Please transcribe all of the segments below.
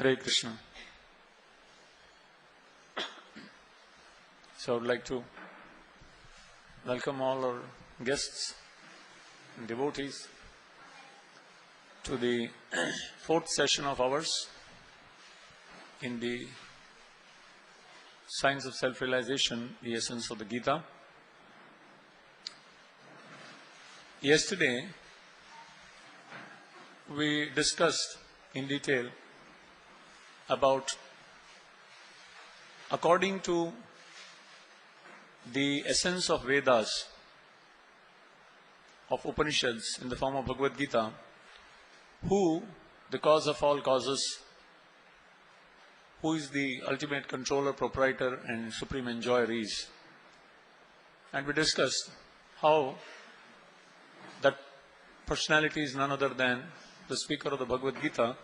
Hare Krishna. So I would like to welcome all our guests and devotees to the fourth session of ours in the Science of Self-Realization, the essence of the Gita. Yesterday, we discussed in detail about, according to the essence of Vedas, of Upanishads in the form of Bhagavad Gita, who the cause of all causes, who is the ultimate controller, proprietor and supreme enjoyer is. And we discussed how that personality is none other than the speaker of the Bhagavad Gita,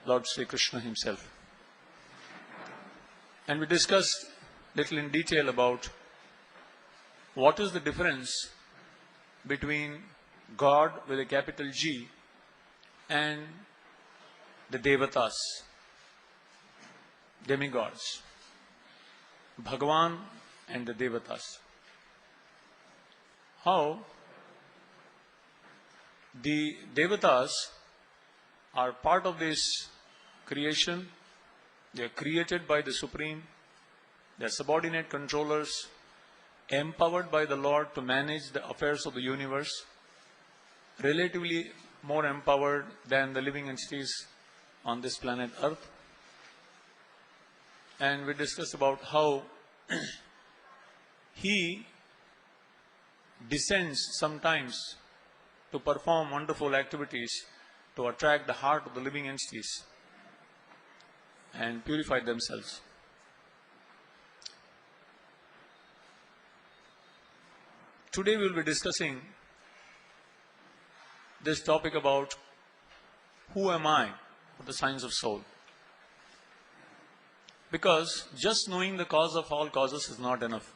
Lord Sri Krishna himself. And we discussed little in detail about what is the difference between God with a capital G and the Devatas, demigods, Bhagavan and the Devatas. How the Devatas are part of this creation. They are created by the Supreme. They are subordinate controllers, empowered by the Lord to manage the affairs of the universe, relatively more empowered than the living entities on this planet Earth. And we discussed about how he descends sometimes to perform wonderful activities to attract the heart of the living entities and purify themselves. Today we will be discussing this topic about who am I for the science of soul. Because just knowing the cause of all causes is not enough.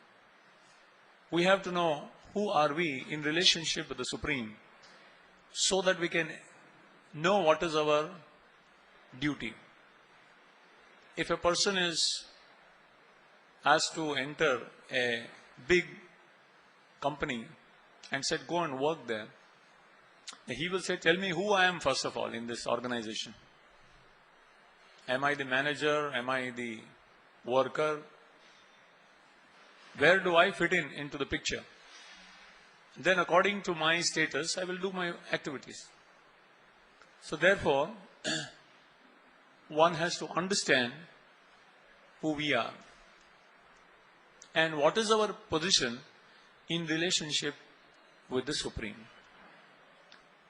We have to know who are we in relationship with the Supreme, so that we can know what is our duty. If a person is asked to enter a big company and said, go and work there, he will say, tell me who I am first of all in this organization. Am I the manager? Am I the worker? Where do I fit into the picture? Then according to my status, I will do my activities. So therefore, one has to understand who we are and what is our position in relationship with the Supreme.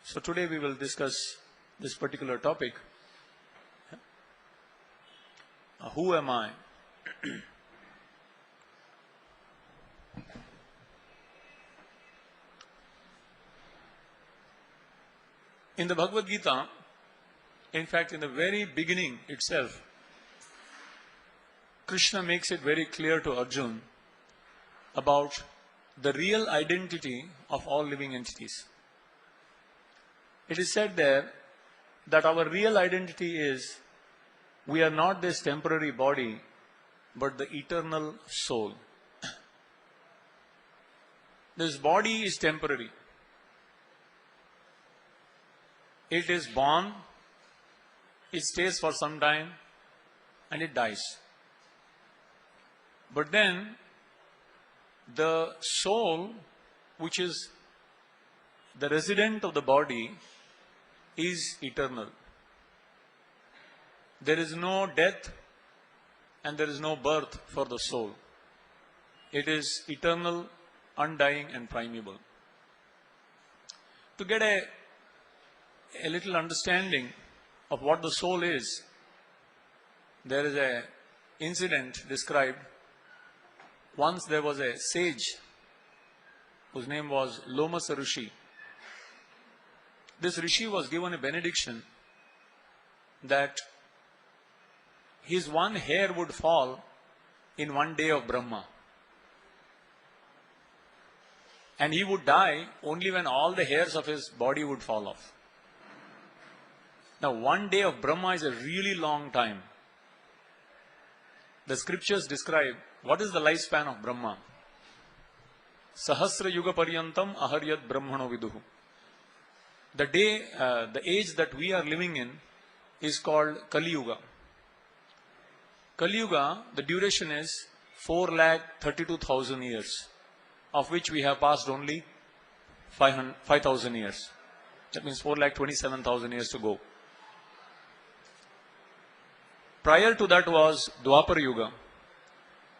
So today we will discuss this particular topic. Who am I? In the Bhagavad Gita, in fact in the very beginning itself, Krishna makes it very clear to Arjuna about the real identity of all living entities. It is said there that our real identity is, we are not this temporary body, but the eternal soul. This body is temporary. It is born, it stays for some time, and it dies. But then, the soul, which is the resident of the body, is eternal. There is no death and there is no birth for the soul. It is eternal, undying and primeval. To get a little understanding of what the soul is, there is an incident described. Once there was a sage whose name was Lomasa Rishi. This Rishi was given a benediction that his one hair would fall in one day of Brahma. And he would die only when all the hairs of his body would fall off. Now, one day of Brahma is a really long time. The scriptures describe what is the lifespan of Brahma. Sahasra Yuga Paryantam Aharyat Brahmano Viduhu. The day, the age that we are living in is called Kali Yuga. Kali Yuga, the duration is 4,32,000 years, of which we have passed only 5,000 years. That means 4,27,000 years to go. Prior to that was Dwapar Yuga,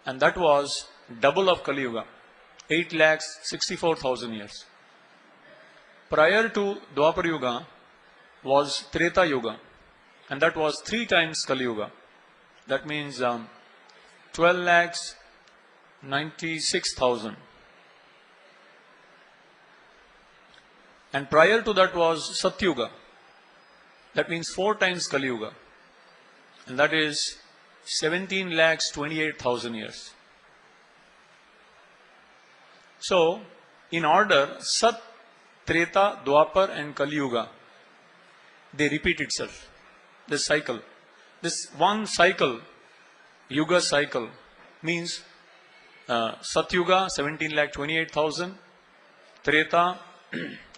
and that was double of Kali Yuga, 8,64,000 years. Prior to Dwapar Yuga was Treta Yuga, and that was 3 times Kali Yuga. That means 12,96,000. And prior to that was Satyuga. That means 4 times Kali Yuga, and that is 17,28,000 years. So, in order, Sat, Treta, Dwapar and Kali Yuga, they repeat itself. This cycle. This one cycle, Yuga cycle, means Satyuga 17,28,000, Treta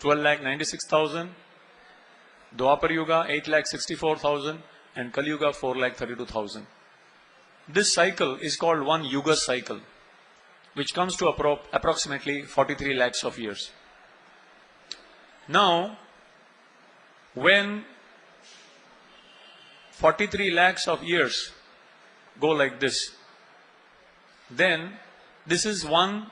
12,96,000, Dwapar Yuga 8,64,000 and Kali Yuga 4,32,000. This cycle is called one Yuga cycle, which comes to approximately 43 lakhs of years. Now, when 43 lakhs of years go like this, then this is one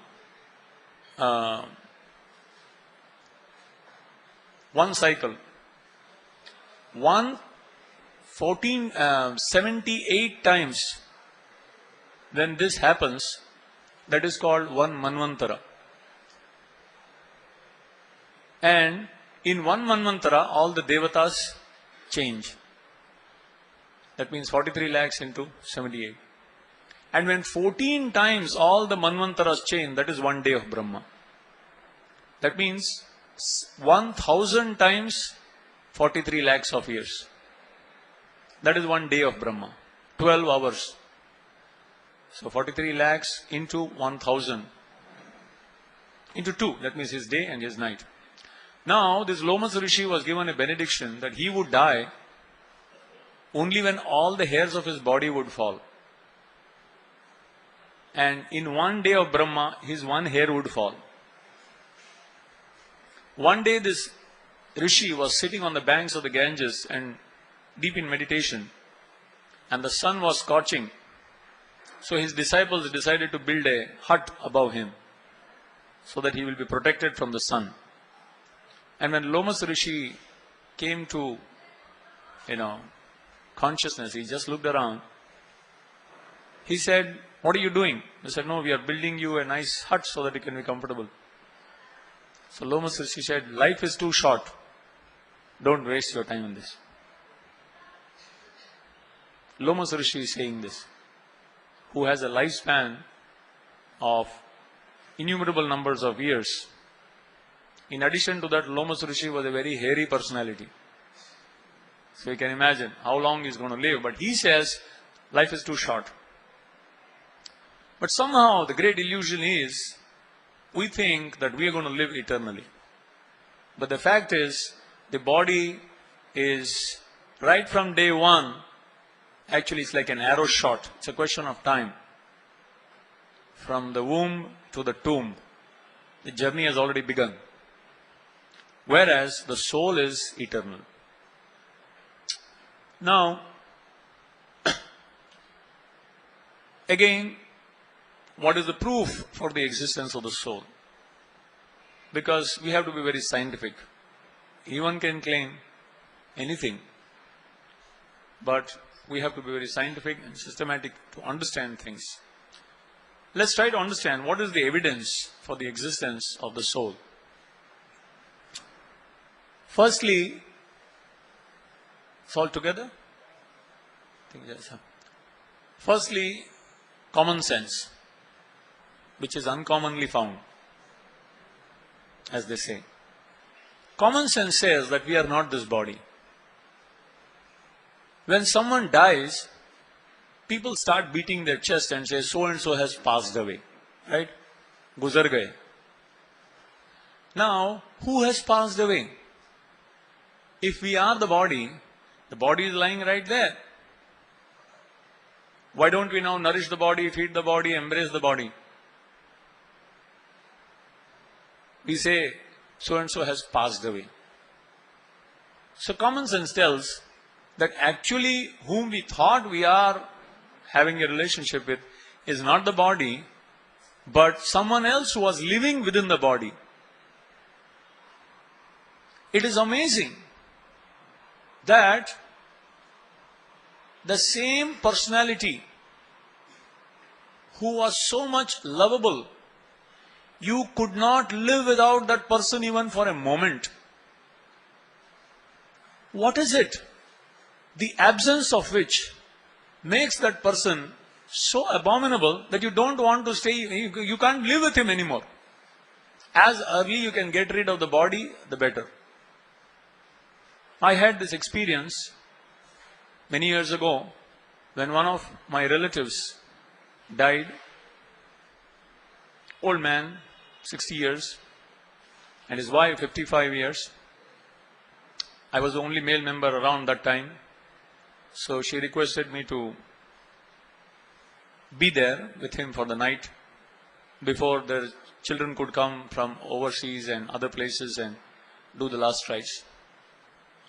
cycle. 78 times when this happens, that is called one Manvantara. And in one Manvantara, all the Devatas change. That means 43 lakhs into 78. And when 14 times all the Manvantaras change, that is one day of Brahma. That means 1,000 times 43 lakhs of years. That is one day of Brahma. 12 hours. So 43 lakhs into 1,000. Into 2. That means his day and his night. Now, this Lomas Rishi was given a benediction that he would die only when all the hairs of his body would fall. And in one day of Brahma, his one hair would fall. One day this Rishi was sitting on the banks of the Ganges and deep in meditation, and the sun was scorching. So his disciples decided to build a hut above him so that he will be protected from the sun. And when Lomas Rishi came to, consciousness, he just looked around. He said, "What are you doing?" They said, "No, we are building you a nice hut so that you can be comfortable." So Lomas Rishi said, "Life is too short. Don't waste your time on this." Lomas Rishi is saying this, who has a lifespan of innumerable numbers of years. In addition to that, Lomas Rishi was a very hairy personality. So you can imagine how long he is going to live. But he says, life is too short. But somehow the great illusion is, we think that we are going to live eternally. But the fact is, the body is, right from day one, actually it's like an arrow shot. It's a question of time. From the womb to the tomb, the journey has already begun. Whereas the soul is eternal. Now, again, what is the proof for the existence of the soul? Because we have to be very scientific. Anyone can claim anything, but we have to be very scientific and systematic to understand things. Let's try to understand what is the evidence for the existence of the soul. Firstly, it's all together? Firstly, common sense, which is uncommonly found, as they say. Common sense says that we are not this body. When someone dies, people start beating their chest and say, so and so has passed away. Right? Guzar gaye. Now, who has passed away? If we are the body is lying right there. Why don't we now nourish the body, feed the body, embrace the body? We say, so and so has passed away. So common sense tells that actually whom we thought we are having a relationship with is not the body, but someone else who was living within the body. It is amazing that the same personality who was so much lovable, you could not live without that person even for a moment. What is it? The absence of which makes that person so abominable that you don't want to stay, you can't live with him anymore. As early you can get rid of the body, the better. I had this experience many years ago when one of my relatives died. Old man, 60 years, and his wife, 55 years. I was the only male member around that time. So she requested me to be there with him for the night before the children could come from overseas and other places and do the last rites.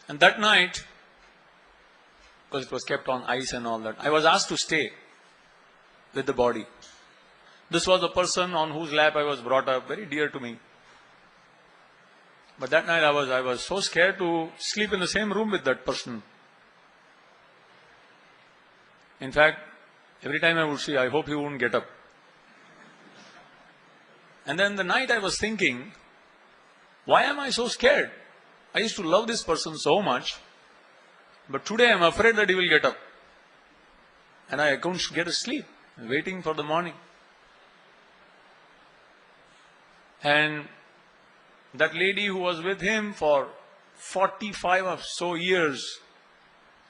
And that night, because it was kept on ice and all that, I was asked to stay with the body. This was a person on whose lap I was brought up, very dear to me. But that night I was so scared to sleep in the same room with that person. In fact, every time I would see, I hope he wouldn't get up. And then the night I was thinking, why am I so scared? I used to love this person so much, but today I am afraid that he will get up. And I couldn't get a sleep, waiting for the morning. And that lady who was with him for 45 or so years,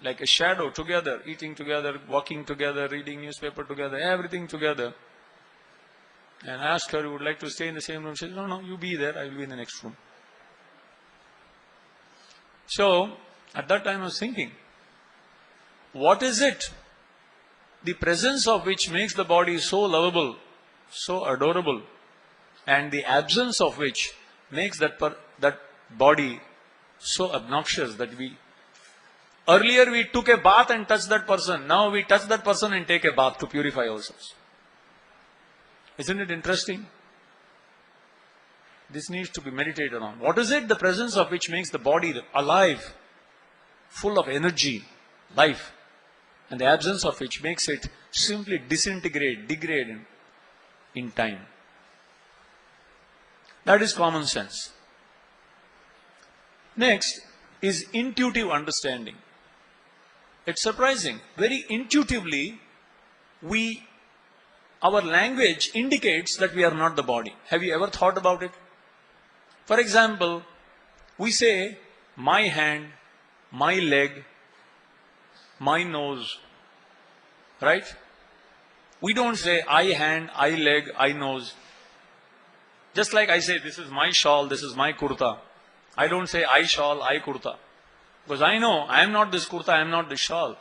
like a shadow, together, eating together, walking together, reading newspaper together, everything together. And I asked her, you would like to stay in the same room? She said, no, you be there, I will be in the next room. So, at that time I was thinking, what is it? The presence of which makes the body so lovable, so adorable, and the absence of which makes that body so obnoxious that earlier we took a bath and touched that person, now we touch that person and take a bath to purify ourselves. Isn't it interesting? This needs to be meditated on. What is it? The presence of which makes the body alive, full of energy, life, and the absence of which makes it simply disintegrate, degrade in time. That is common sense. Next is intuitive understanding. It's surprising. Very intuitively, our language indicates that we are not the body. Have you ever thought about it? For example, we say, my hand, my leg, my nose, right? We don't say, I hand, I leg, I nose. Just like I say, this is my shawl, this is my kurta. I don't say, I shawl, I kurta. Because I know, I am not this kurta, I am not this shawl.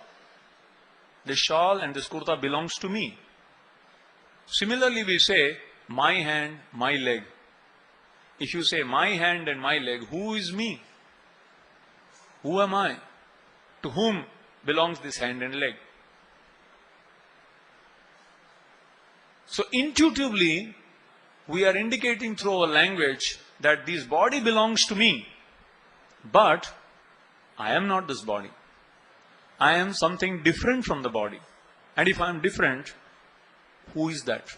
This shawl and this kurta belongs to me. Similarly, we say, my hand, my leg. If you say, my hand and my leg, who is me? Who am I? To whom belongs this hand and leg? So intuitively, we are indicating through our language that this body belongs to me, but I am not this body. I am something different from the body. And if I am different, who is that?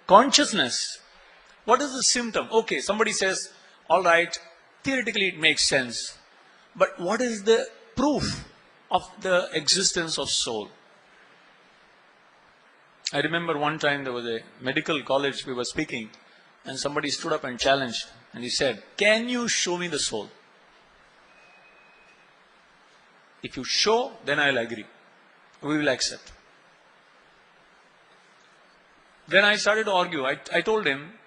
Consciousness. What is the symptom? Okay, somebody says, all right, theoretically it makes sense. But what is the proof of the existence of soul? I remember one time there was a medical college we were speaking. and somebody stood up and challenged, and he said, "Can you show me the soul? If you show, then I'll agree. We will accept." Then I started to argue. I told him,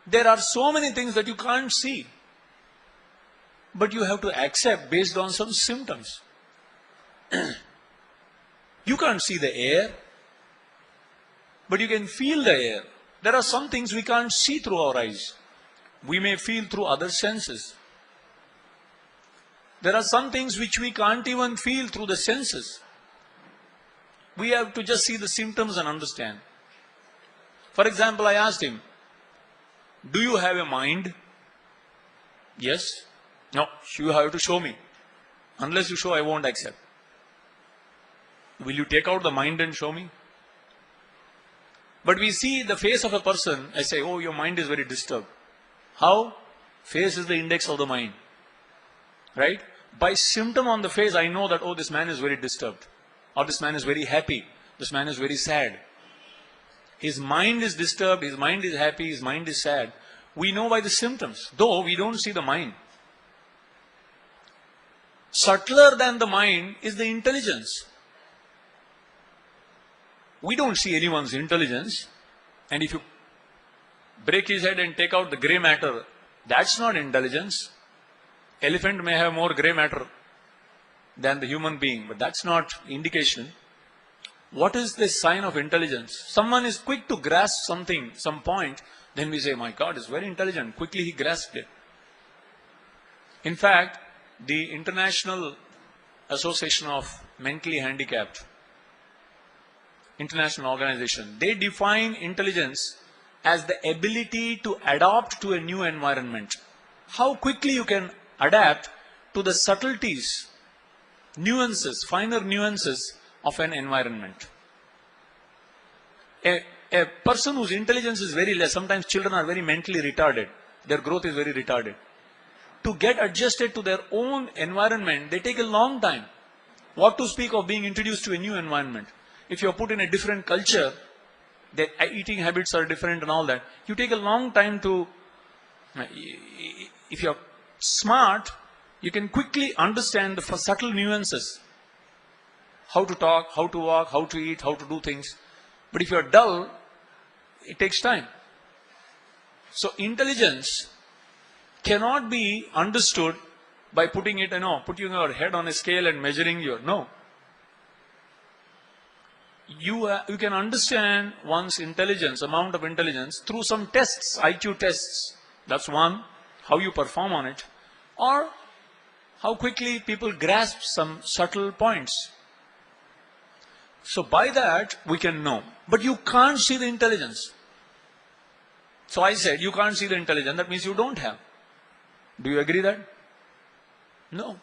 there are so many things that you can't see, but you have to accept based on some symptoms. You can't see the air, but you can feel the air. There are some things we can't see through our eyes. We may feel through other senses. There are some things which we can't even feel through the senses. We have to just see the symptoms and understand. For example, I asked him, "Do you have a mind?" "Yes." "No, you have to show me. Unless you show, I won't accept." "Will you take out the mind and show me?" But we see the face of a person, I say, "Oh, your mind is very disturbed." How? Face is the index of the mind. Right? By symptom on the face, I know that, oh, this man is very disturbed. Or this man is very happy. This man is very sad. His mind is disturbed, his mind is happy, his mind is sad. We know by the symptoms, though we don't see the mind. Subtler than the mind is the intelligence. We don't see anyone's intelligence, and if you break his head and take out the grey matter, that's not intelligence. Elephant may have more grey matter than the human being, but that's not indication. What is the sign of intelligence? Someone is quick to grasp something, some point, then we say, "My God, is very intelligent." Quickly he grasped it. In fact, the International Association of Mentally Handicapped, international organization, they define intelligence as the ability to adapt to a new environment. How quickly you can adapt to the subtleties, nuances, finer nuances of an environment. A person whose intelligence is very less, sometimes children are very mentally retarded, their growth is very retarded. To get adjusted to their own environment, they take a long time. What to speak of being introduced to a new environment? If you are put in a different culture, their eating habits are different and all that, you take a long time to, if you are smart, you can quickly understand the subtle nuances. How to talk, how to walk, how to eat, how to do things. But if you are dull, it takes time. So intelligence cannot be understood by putting it, putting your head on a scale and measuring your, no. You can understand one's intelligence, amount of intelligence, through some tests, IQ tests. That's one, how you perform on it. Or how quickly people grasp some subtle points. So by that, we can know. But you can't see the intelligence. So I said, you can't see the intelligence, that means you don't have. Do you agree that? No.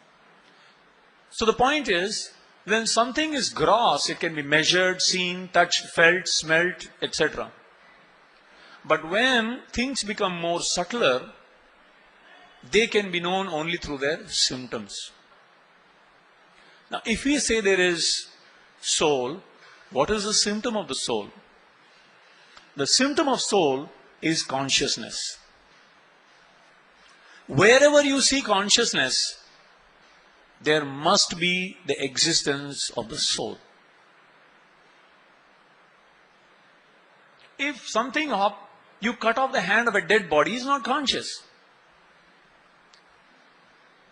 So the point is, when something is gross, it can be measured, seen, touched, felt, smelt, etc. But when things become more subtler, they can be known only through their symptoms. Now, if we say there is soul, what is the symptom of the soul? The symptom of soul is consciousness. Wherever you see consciousness, there must be the existence of the soul. If something, you cut off the hand of a dead body, he is not conscious.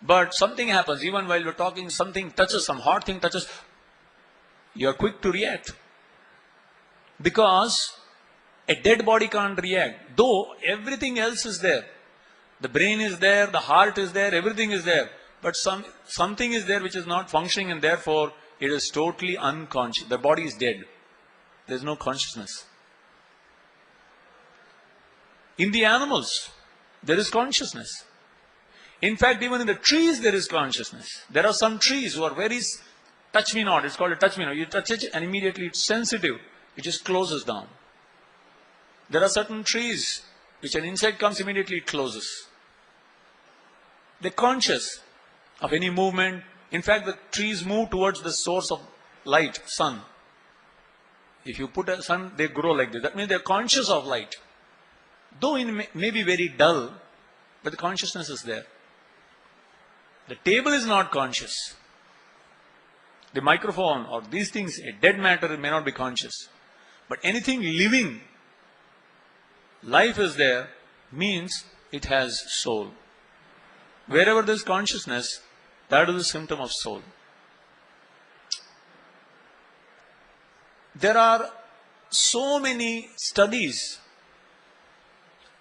But something happens, even while we're talking, something touches, some hot thing touches, you are quick to react. Because a dead body can't react, though everything else is there. The brain is there, the heart is there, everything is there. But something is there which is not functioning, and therefore it is totally unconscious. The body is dead. There is no consciousness. In the animals, there is consciousness. In fact, even in the trees, there is consciousness. There are some trees who are very touch me not. It's called a touch me not. You touch it and immediately it's sensitive. It just closes down. There are certain trees which an insect comes, immediately it closes. They're conscious of any movement. In fact, the trees move towards the source of light, sun. If you put a sun, they grow like this. That means they're conscious of light. though it may be very dull, but the consciousness is there. The table is not conscious. The microphone or these things, a dead matter may not be conscious. But anything living, life is there, means it has soul. Wherever there is consciousness, that is a symptom of soul. There are so many studies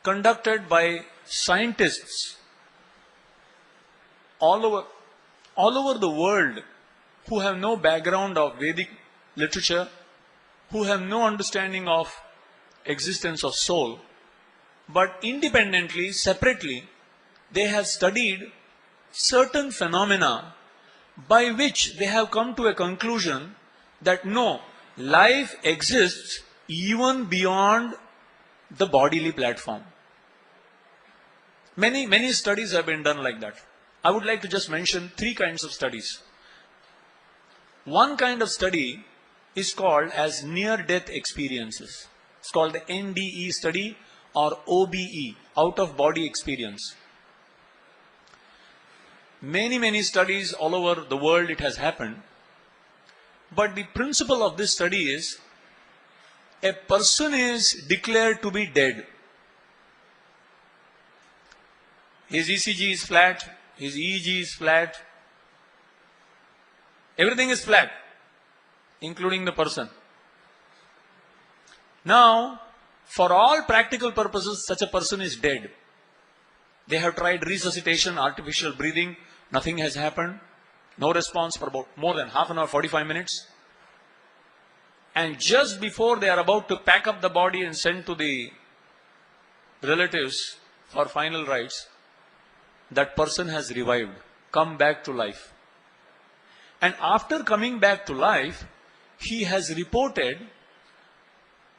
conducted by scientists all over the world who have no background of Vedic literature, who have no understanding of existence of soul, but independently, separately, they have studied certain phenomena by which they have come to a conclusion that no, life exists even beyond the bodily platform. Many studies have been done like that. I would like to just mention 3 kinds of studies. One kind of study is called as near-death experiences. It's called the NDE study or OBE, out-of-body experience. Many studies all over the world it has happened. But the principle of this study is, a person is declared to be dead. His ECG is flat, his EEG is flat, everything is flat, including the person. Now, for all practical purposes, such a person is dead. They have tried resuscitation, artificial breathing, nothing has happened. No response for about more than half an hour, 45 minutes. And just before they are about to pack up the body and send to the relatives for final rites, that person has revived, come back to life. And after coming back to life, he has reported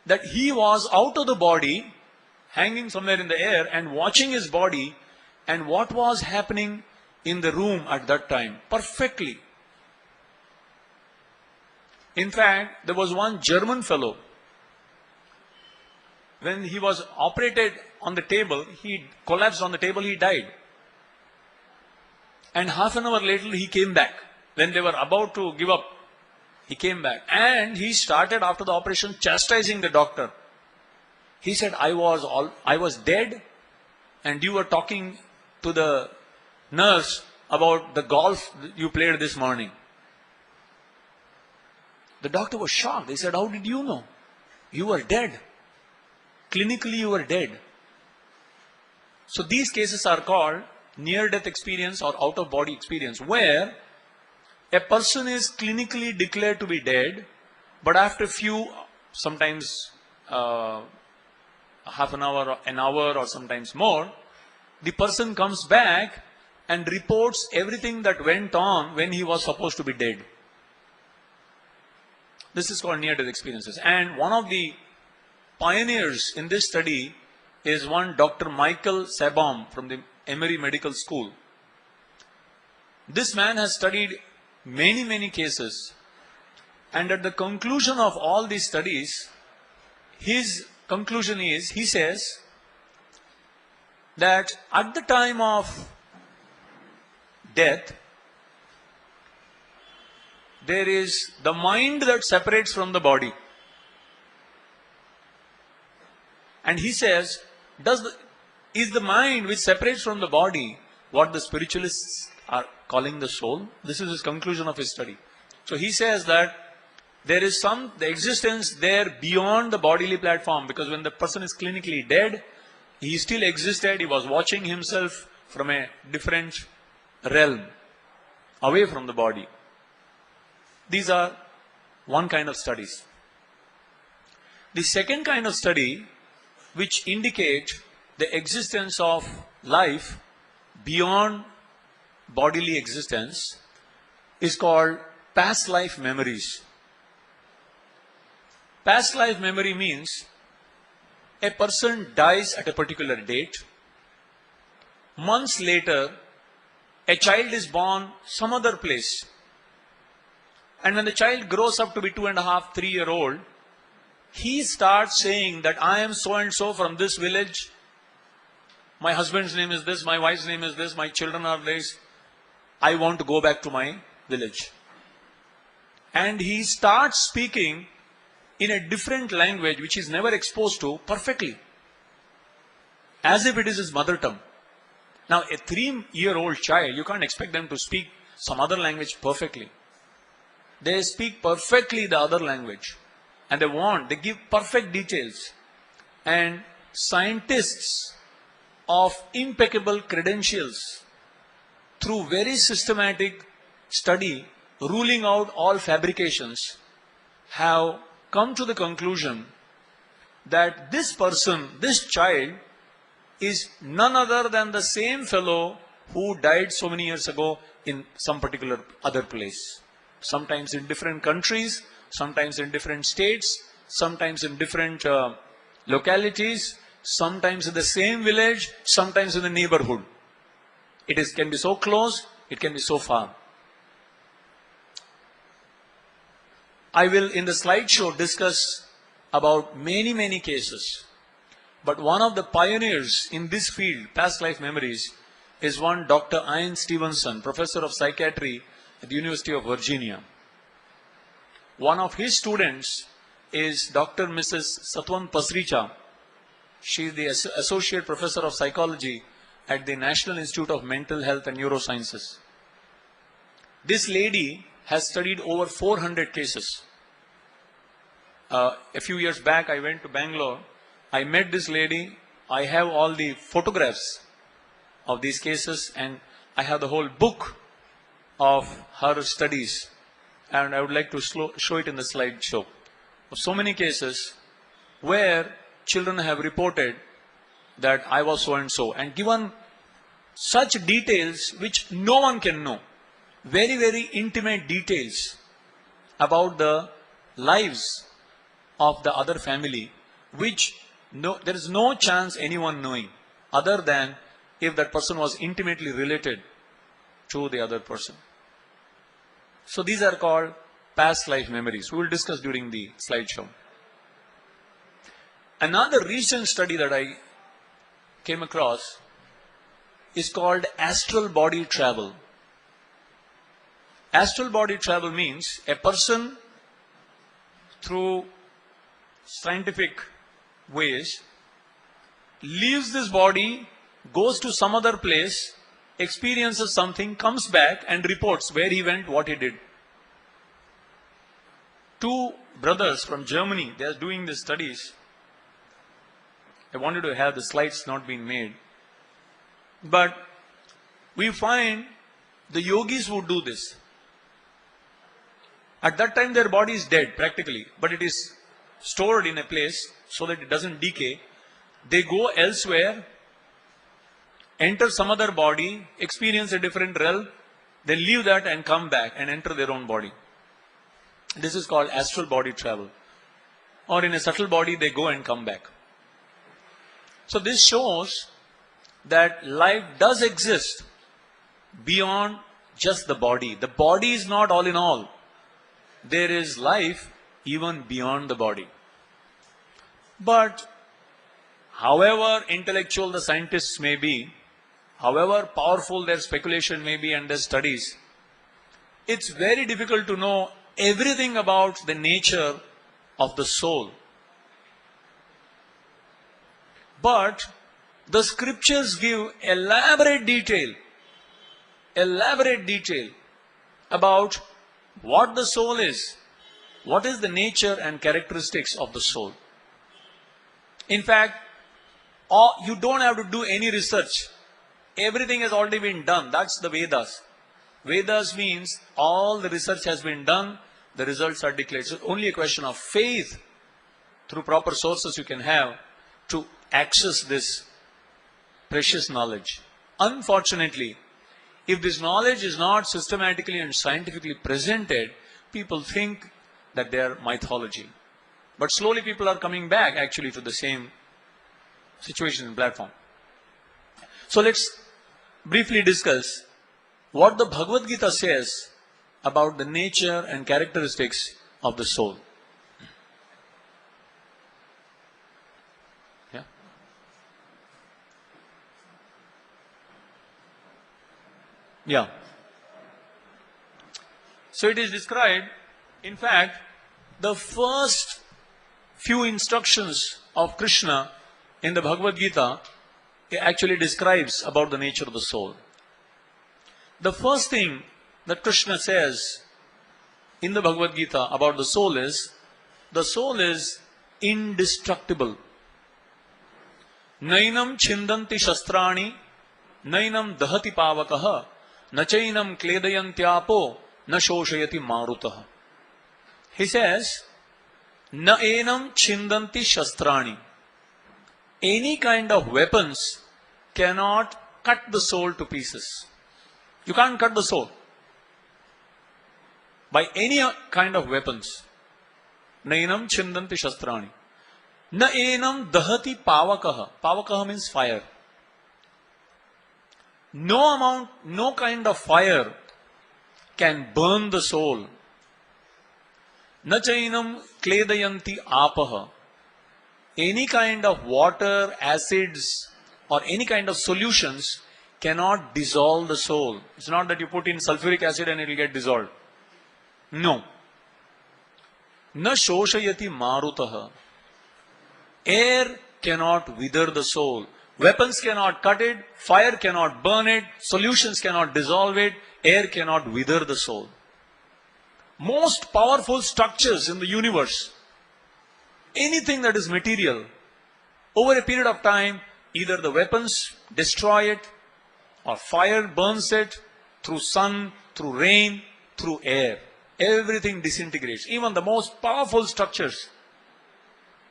that he was out of the body, hanging somewhere in the air and watching his body and what was happening in the room at that time, perfectly. In fact, there was one German fellow, when he was operated on the table, he collapsed on the table, he died. And half an hour later he came back. When they were about to give up, he came back. And he started after the operation chastising the doctor. He said, I was dead and you were talking to the nurse about the golf you played this morning. The doctor was shocked. He said, how did you know? You were dead. Clinically you were dead. So these cases are called near-death experience or out-of-body experience, where a person is clinically declared to be dead, but after few, sometimes half an hour or sometimes more, the person comes back and reports everything that went on when he was supposed to be dead. This is called near-death experiences. And one of the pioneers in this study is one Dr. Michael Sabom from the Emory Medical School. This man has studied many cases, and at the conclusion of all these studies, his conclusion is, he says that at the time of death, there is the mind that separates from the body. And he says, is the mind which separates from the body what the spiritualists are calling the soul? This is his conclusion of his study. So he says that there is the existence there beyond the bodily platform, because when the person is clinically dead, he still existed, he was watching himself from a different realm, away from the body. These are one kind of studies. The second kind of study, which indicate the existence of life beyond bodily existence, is called past life memories. Past life memory means a person dies at a particular date. Months later, a child is born some other place. And when the child grows up to be 2.5, 3 year old, he starts saying that I am so and so from this village, My husband's name is this, my wife's name is this, my children are this. I want to go back to my village. And he starts speaking in a different language which he's never exposed to perfectly, as if it is his mother tongue. Now, a 3-year-old child, you can't expect them to speak some other language perfectly. They speak perfectly the other language. And they give perfect details. And scientists of impeccable credentials, through very systematic study, ruling out all fabrications, have come to the conclusion that this person, this child, is none other than the same fellow who died so many years ago in some particular other place. Sometimes in different countries, sometimes in different states, sometimes in different localities, sometimes in the same village, sometimes in the neighborhood. Can be so close, it can be so far. I will in the slideshow discuss about many cases. But one of the pioneers in this field, past life memories, is one Dr. Ian Stevenson, professor of psychiatry at the University of Virginia. One of his students is Dr. Mrs. Satwan Pasricha. She is the associate professor of psychology at the National Institute of Mental Health and Neurosciences. This lady has studied over 400 cases. A few years back, I went to Bangalore. I met this lady. I have all the photographs of these cases, and I have the whole book of her studies. And I would like to show it in the slideshow. So many cases where children have reported that I was so and so, and given such details which no one can know. Very intimate details about the lives of the other family, which there is no chance anyone knowing, other than if that person was intimately related to the other person. So these are called past life memories. We will discuss during the slideshow. Another recent study that I came across is called astral body travel. Astral body travel means a person, through scientific ways, leaves this body, goes to some other place, experiences something, comes back and reports where he went, what he did. 2 brothers from Germany, they are doing these studies. I wanted to have the slides not been made. But we find the yogis would do this. At that time their body is dead practically, but it is stored in a place so that it doesn't decay. They go elsewhere, enter some other body, experience a different realm, they leave that and come back and enter their own body. This is called astral body travel. Or in a subtle body they go and come back. So this shows that life does exist beyond just the body. The body is not all in all. There is life even beyond the body. But however intellectual the scientists may be, however powerful their speculation may be and their studies, it's very difficult to know everything about the nature of the soul. But the scriptures give elaborate detail about what the soul is, what is the nature and characteristics of the soul. In fact, you don't have to do any research. Everything has already been done. That's the Vedas. Vedas means all the research has been done, the results are declared. So only a question of faith through proper sources you can have to access this precious knowledge. Unfortunately, if this knowledge is not systematically and scientifically presented, people think that they are mythology. But slowly people are coming back actually to the same situation and platform. So let's briefly discuss what the Bhagavad Gita says about the nature and characteristics of the soul. Yeah. Yeah. So it is described, in fact, the first few instructions of Krishna in the Bhagavad Gita actually describes about the nature of the soul. The first thing that Krishna says in the Bhagavad Gita about the soul is indestructible. Nainam chindanti shastrani, nainam dahati pavakaha, nachainam kledayantyapo, na shoshayati marutah. He says, na enam chindanti shastrani. Any kind of weapons cannot cut the soul to pieces. You can't cut the soul by any kind of weapons. Nainam chindanti shastrani. Na enam dahati pavakaha. Pavakaha means fire. No kind of fire can burn the soul. Na chainam kledayanti apaha. Any kind of water, acids, or any kind of solutions cannot dissolve the soul. It's not that you put in sulfuric acid and it will get dissolved. No. Na shoshayati marutaha. Air cannot wither the soul. Weapons cannot cut it. Fire cannot burn it. Solutions cannot dissolve it. Air cannot wither the soul. Most powerful structures in the universe, anything that is material, over a period of time, either the weapons destroy it, or fire burns it, through sun, through rain, through air. Everything disintegrates. Even the most powerful structures,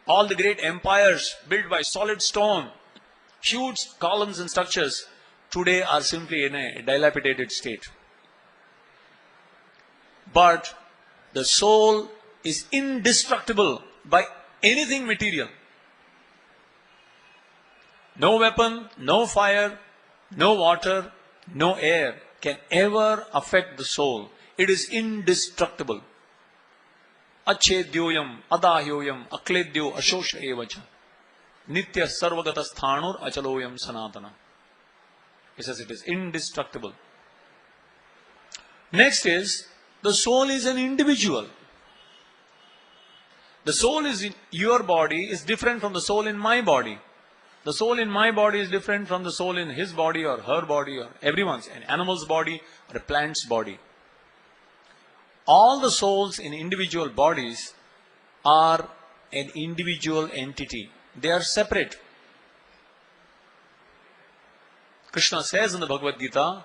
all the great empires built by solid stone, huge columns and structures, today are simply in a dilapidated state. But the soul is indestructible by anything material. No weapon, no fire, no water, no air can ever affect the soul. It is indestructible. Achedyoyam, adahyoyam, akledyo, ashosha evacha. Nitya sarvagata sthanur achaloyam sanatana. He says it is indestructible. Next is, the soul is an individual. The soul is in your body is different from the soul in my body. The soul in my body is different from the soul in his body or her body or everyone's, an animal's body or a plant's body. All the souls in individual bodies are an individual entity. They are separate. Krishna says in the Bhagavad Gita,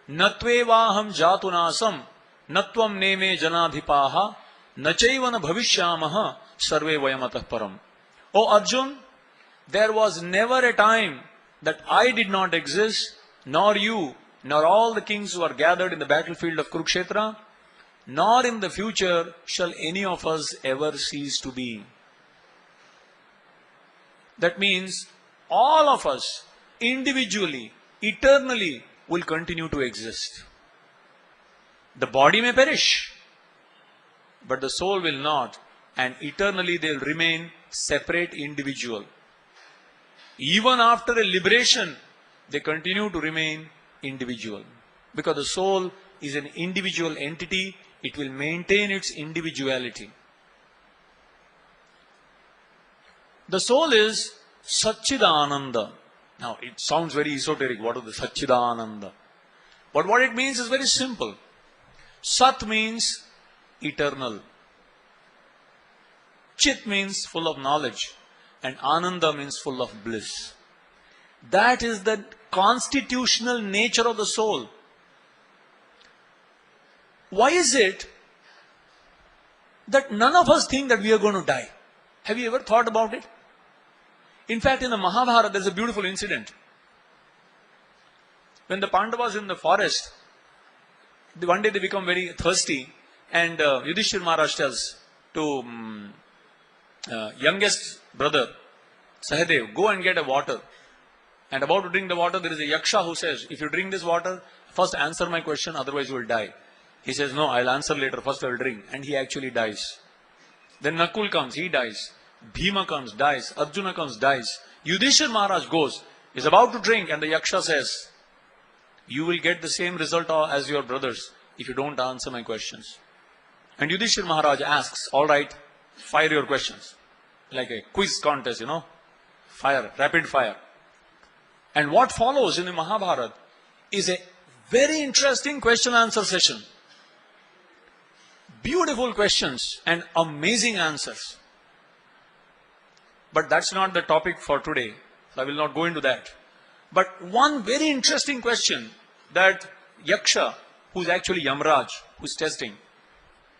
Natvevaham jatunasam, natvam neme janadhipaha, nachayvana bhavishyamaha, sarve vayamatah param. O Arjun, there was never a time that I did not exist, nor you, nor all the kings who are gathered in the battlefield of Kurukshetra, nor in the future shall any of us ever cease to be. That means all of us individually, eternally will continue to exist. The body may perish, but the soul will not, and eternally they will remain separate individual. Even after a liberation, they continue to remain individual. Because the soul is an individual entity, it will maintain its individuality. The soul is Satchidananda. Now, it sounds very esoteric. What is the Satchidananda? But what it means is very simple. Sat means eternal. Chit means full of knowledge. And Ananda means full of bliss. That is the constitutional nature of the soul. Why is it that none of us think that we are going to die? Have you ever thought about it? In fact, in the Mahabharata, there is a beautiful incident. When the Pandavas in the forest, one day they become very thirsty, and Yudhishthira Maharaj tells to youngest brother, Sahadev, go and get a water. And about to drink the water, there is a yaksha who says, if you drink this water, first answer my question, otherwise you will die. He says, no, I'll answer later, first I will drink. And he actually dies. Then Nakul comes, he dies. Bhima comes, dies. Arjuna comes, dies. Yudhishthira Maharaj goes, is about to drink, and the yaksha says, You will get the same result as your brothers if you don't answer my questions. And Yudhishthira Maharaj asks, all right, fire your questions. Like a quiz contest, fire, rapid fire. And what follows in the Mahabharata is a very interesting question-answer session. Beautiful questions and amazing answers. But that's not the topic for today. So I will not go into that. But one very interesting question that Yaksha, who is actually Yamraj, who is testing,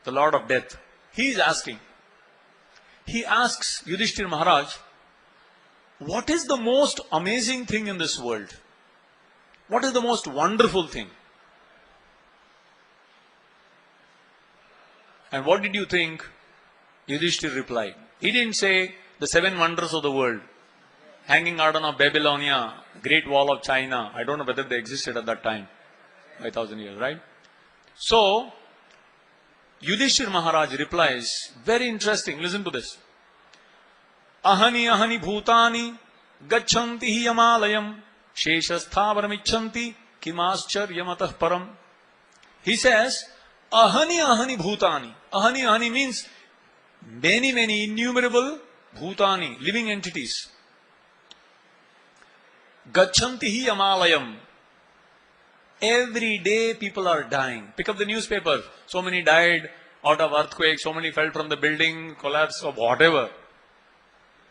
the Lord of Death, he is asking. He asks Yudhishthira Maharaj, what is the most amazing thing in this world? What is the most wonderful thing? And what did you think Yudhishthira replied? He didn't say the 7 wonders of the world, hanging out of Babylonia, Great Wall of China. I don't know whether they existed at that time, 5,000 years, right? So, Yudhishthira Maharaj replies, very interesting, listen to this. Ahani ahani bhutani gacchanti hi yamalayam sheshasthavaram icchanti kimascharyamatah param. He says, ahani ahani bhutani. Ahani ahani means many innumerable bhutani, living entities. Gacchanti hi yamalayam. Every day people are dying. Pick up the newspaper. So many died out of earthquake, so many fell from the building, collapse or whatever.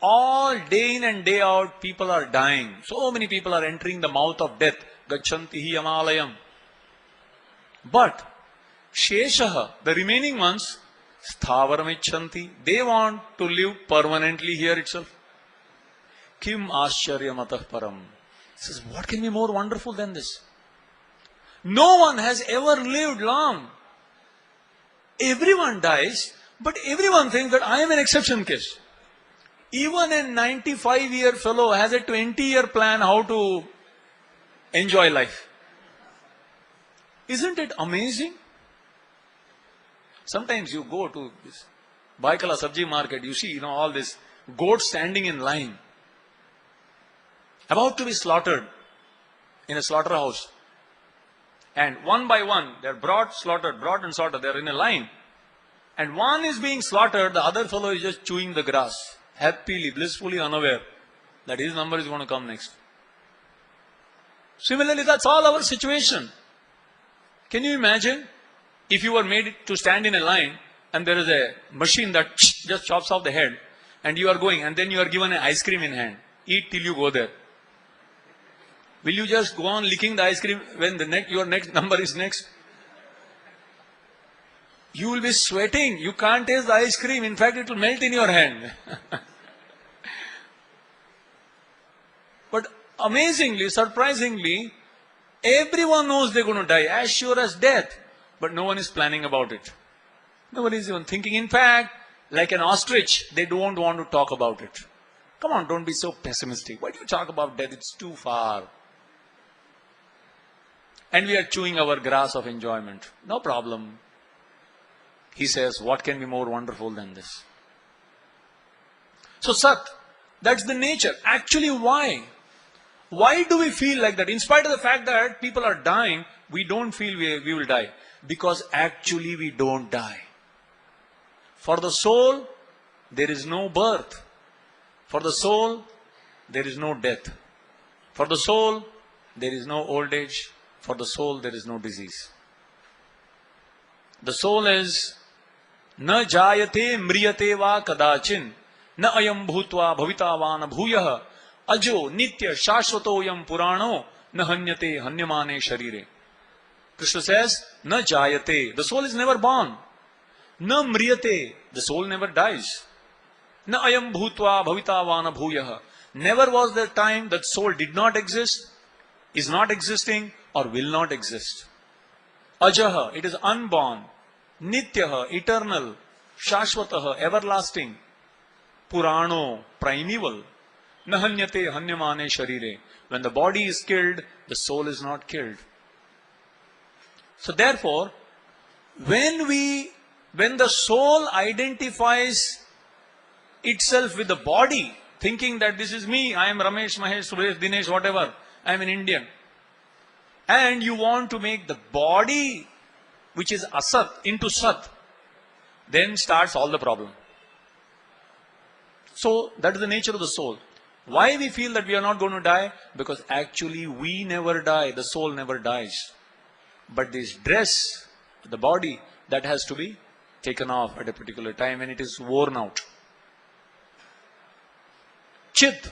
All day in and day out people are dying. So many people are entering the mouth of death. Gacchanti hi yamalayam. But Sheshaha, the remaining ones, sthavaram icchanti. They want to live permanently here itself. Kim ascharyamatah param. He says, what can be more wonderful than this? No one has ever lived long. Everyone dies, but everyone thinks that I am an exception case. Even a 95-year fellow has a 20-year plan how to enjoy life. Isn't it amazing? Sometimes you go to this Baikala Sabji market, you see, all this goats standing in line, about to be slaughtered in a slaughterhouse. And one by one, they are brought and slaughtered. They are in a line. And one is being slaughtered, the other fellow is just chewing the grass. Happily, blissfully unaware that his number is going to come next. Similarly, that's all our situation. Can you imagine if you were made to stand in a line and there is a machine that just chops off the head and you are going and then you are given an ice cream in hand. Eat till you go there. Will you just go on licking the ice cream when your next number is next? You will be sweating. You can't taste the ice cream. In fact, it will melt in your hand. But amazingly, surprisingly, everyone knows they're going to die, as sure as death. But no one is planning about it. No one is even thinking. In fact, like an ostrich, they don't want to talk about it. Come on, don't be so pessimistic. Why do you talk about death? It's too far. And we are chewing our grass of enjoyment. No problem. He says, what can be more wonderful than this? So Sat, that's the nature. Actually, why? Why do we feel like that? In spite of the fact that people are dying, we don't feel we will die. Because actually we don't die. For the soul, there is no birth. For the soul, there is no death. For the soul, there is no old age. For the soul, there is no disease. The soul is na jayate mriyate va kadachin na ayam bhutva bhavitavana bhuyah ajo nitya shashvatoyam purano na hanyate hanyamane sharire. Krishna says, na jayate, the soul is never born. Na mriyate, the soul never dies. Na ayam bhutva bhavitavana bhuyah. Never was there time that soul did not exist, is not existing, or will not exist. Ajaha, it is unborn. Nityaha, eternal. Shashvataha, everlasting. Purano, primeval. Nahanyate hanyamane sharire. When the body is killed, the soul is not killed. So therefore, when the soul identifies itself with the body, thinking that this is me, I am Ramesh, Mahesh, Suresh, Dinesh, whatever, I am an Indian. and you want to make the body, which is asat, into sat, then starts all the problem. So that is the nature of the soul. Why we feel that we are not going to die? Because actually we never die, the soul never dies. But this dress, the body, that has to be taken off at a particular time when it is worn out. Chit,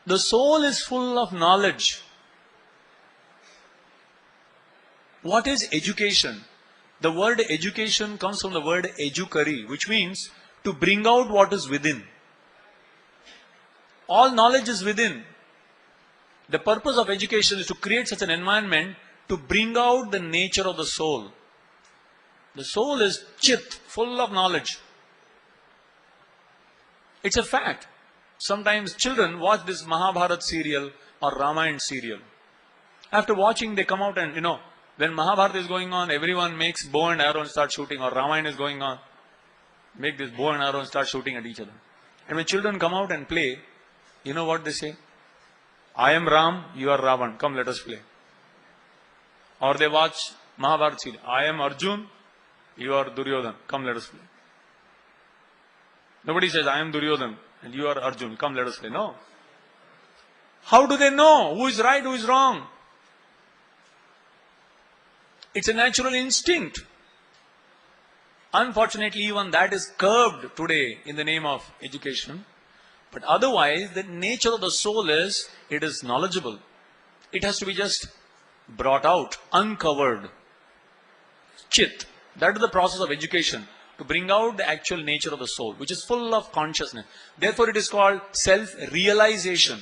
the soul is full of knowledge. What is education? The word education comes from the word educare, which means to bring out what is within. All knowledge is within. The purpose of education is to create such an environment to bring out the nature of the soul. The soul is chit, full of knowledge. It's a fact. Sometimes children watch this Mahabharata serial or Ramayana serial. After watching, they come out and, when Mahabharata is going on, everyone makes bow and arrow and start shooting, or Ramayana is going on, make this bow and arrow and start shooting at each other. And when children come out and play, you know what they say? I am Ram, you are Ravan, come let us play. Or they watch Mahabharata serial, I am Arjun, you are Duryodhan, come let us play. Nobody says, I am Duryodhan and you are Arjun, come let us play. No. How do they know who is right, who is wrong? It's a natural instinct. Unfortunately, even that is curbed today in the name of education. But otherwise, the nature of the soul is, it is knowledgeable. It has to be just brought out, uncovered. Chit. That is the process of education, to bring out the actual nature of the soul, which is full of consciousness. Therefore, it is called self-realization.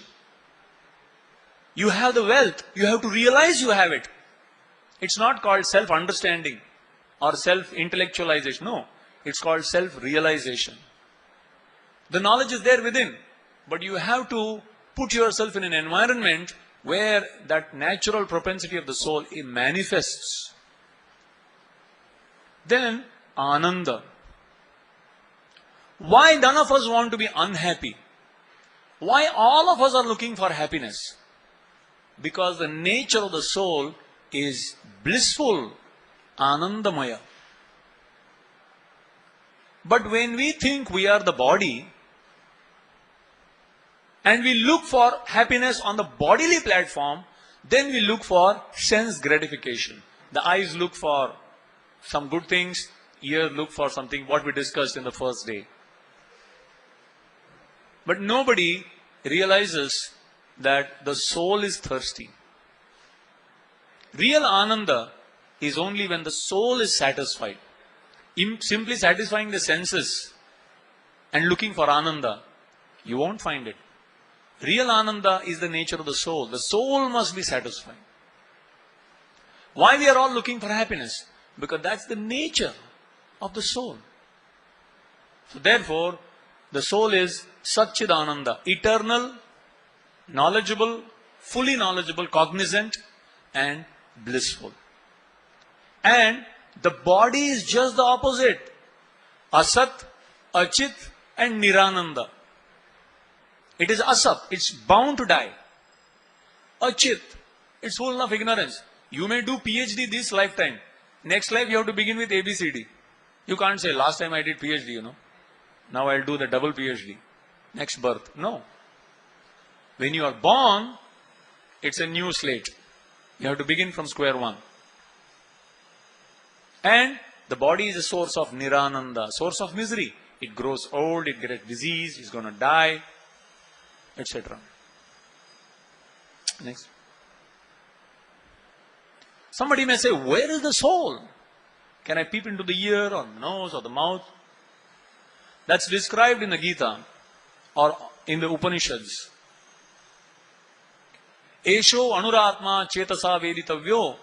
You have the wealth, you have to realize you have it. It's not called self-understanding or self-intellectualization. No, it's called self-realization. The knowledge is there within, but you have to put yourself in an environment where that natural propensity of the soul manifests. Then, Ananda. Why none of us want to be unhappy? Why all of us are looking for happiness? Because the nature of the soul is blissful, Anandamaya. But when we think we are the body, and we look for happiness on the bodily platform, then we look for sense gratification. The eyes look for some good things, ears look for something, what we discussed in the first day. But nobody realizes that the soul is thirsty. Real Ananda is only when the soul is satisfied. Simply satisfying the senses and looking for Ananda, you won't find it. Real Ananda is the nature of the soul. The soul must be satisfied. Why we are all looking for happiness? Because that's the nature of the soul. So therefore, the soul is Satchidananda, eternal, knowledgeable, fully knowledgeable, cognizant and blissful. And the body is just the opposite. Asat, Achit and Nirananda. It is Asat, it's bound to die. Achit, it's full of ignorance. You may do PhD this lifetime. Next life you have to begin with ABCD. You can't say, last time I did PhD, Now I'll do the double PhD. Next birth. No. When you are born, it's a new slate. You have to begin from square one. And the body is a source of Nirananda, source of misery. It grows old, it gets disease, it's going to die, etc. Next. Somebody may say, where is the soul? Can I peep into the ear or the nose or the mouth? That's described in the Gita or in the Upanishads. Esho anuratma chetasa veditavyo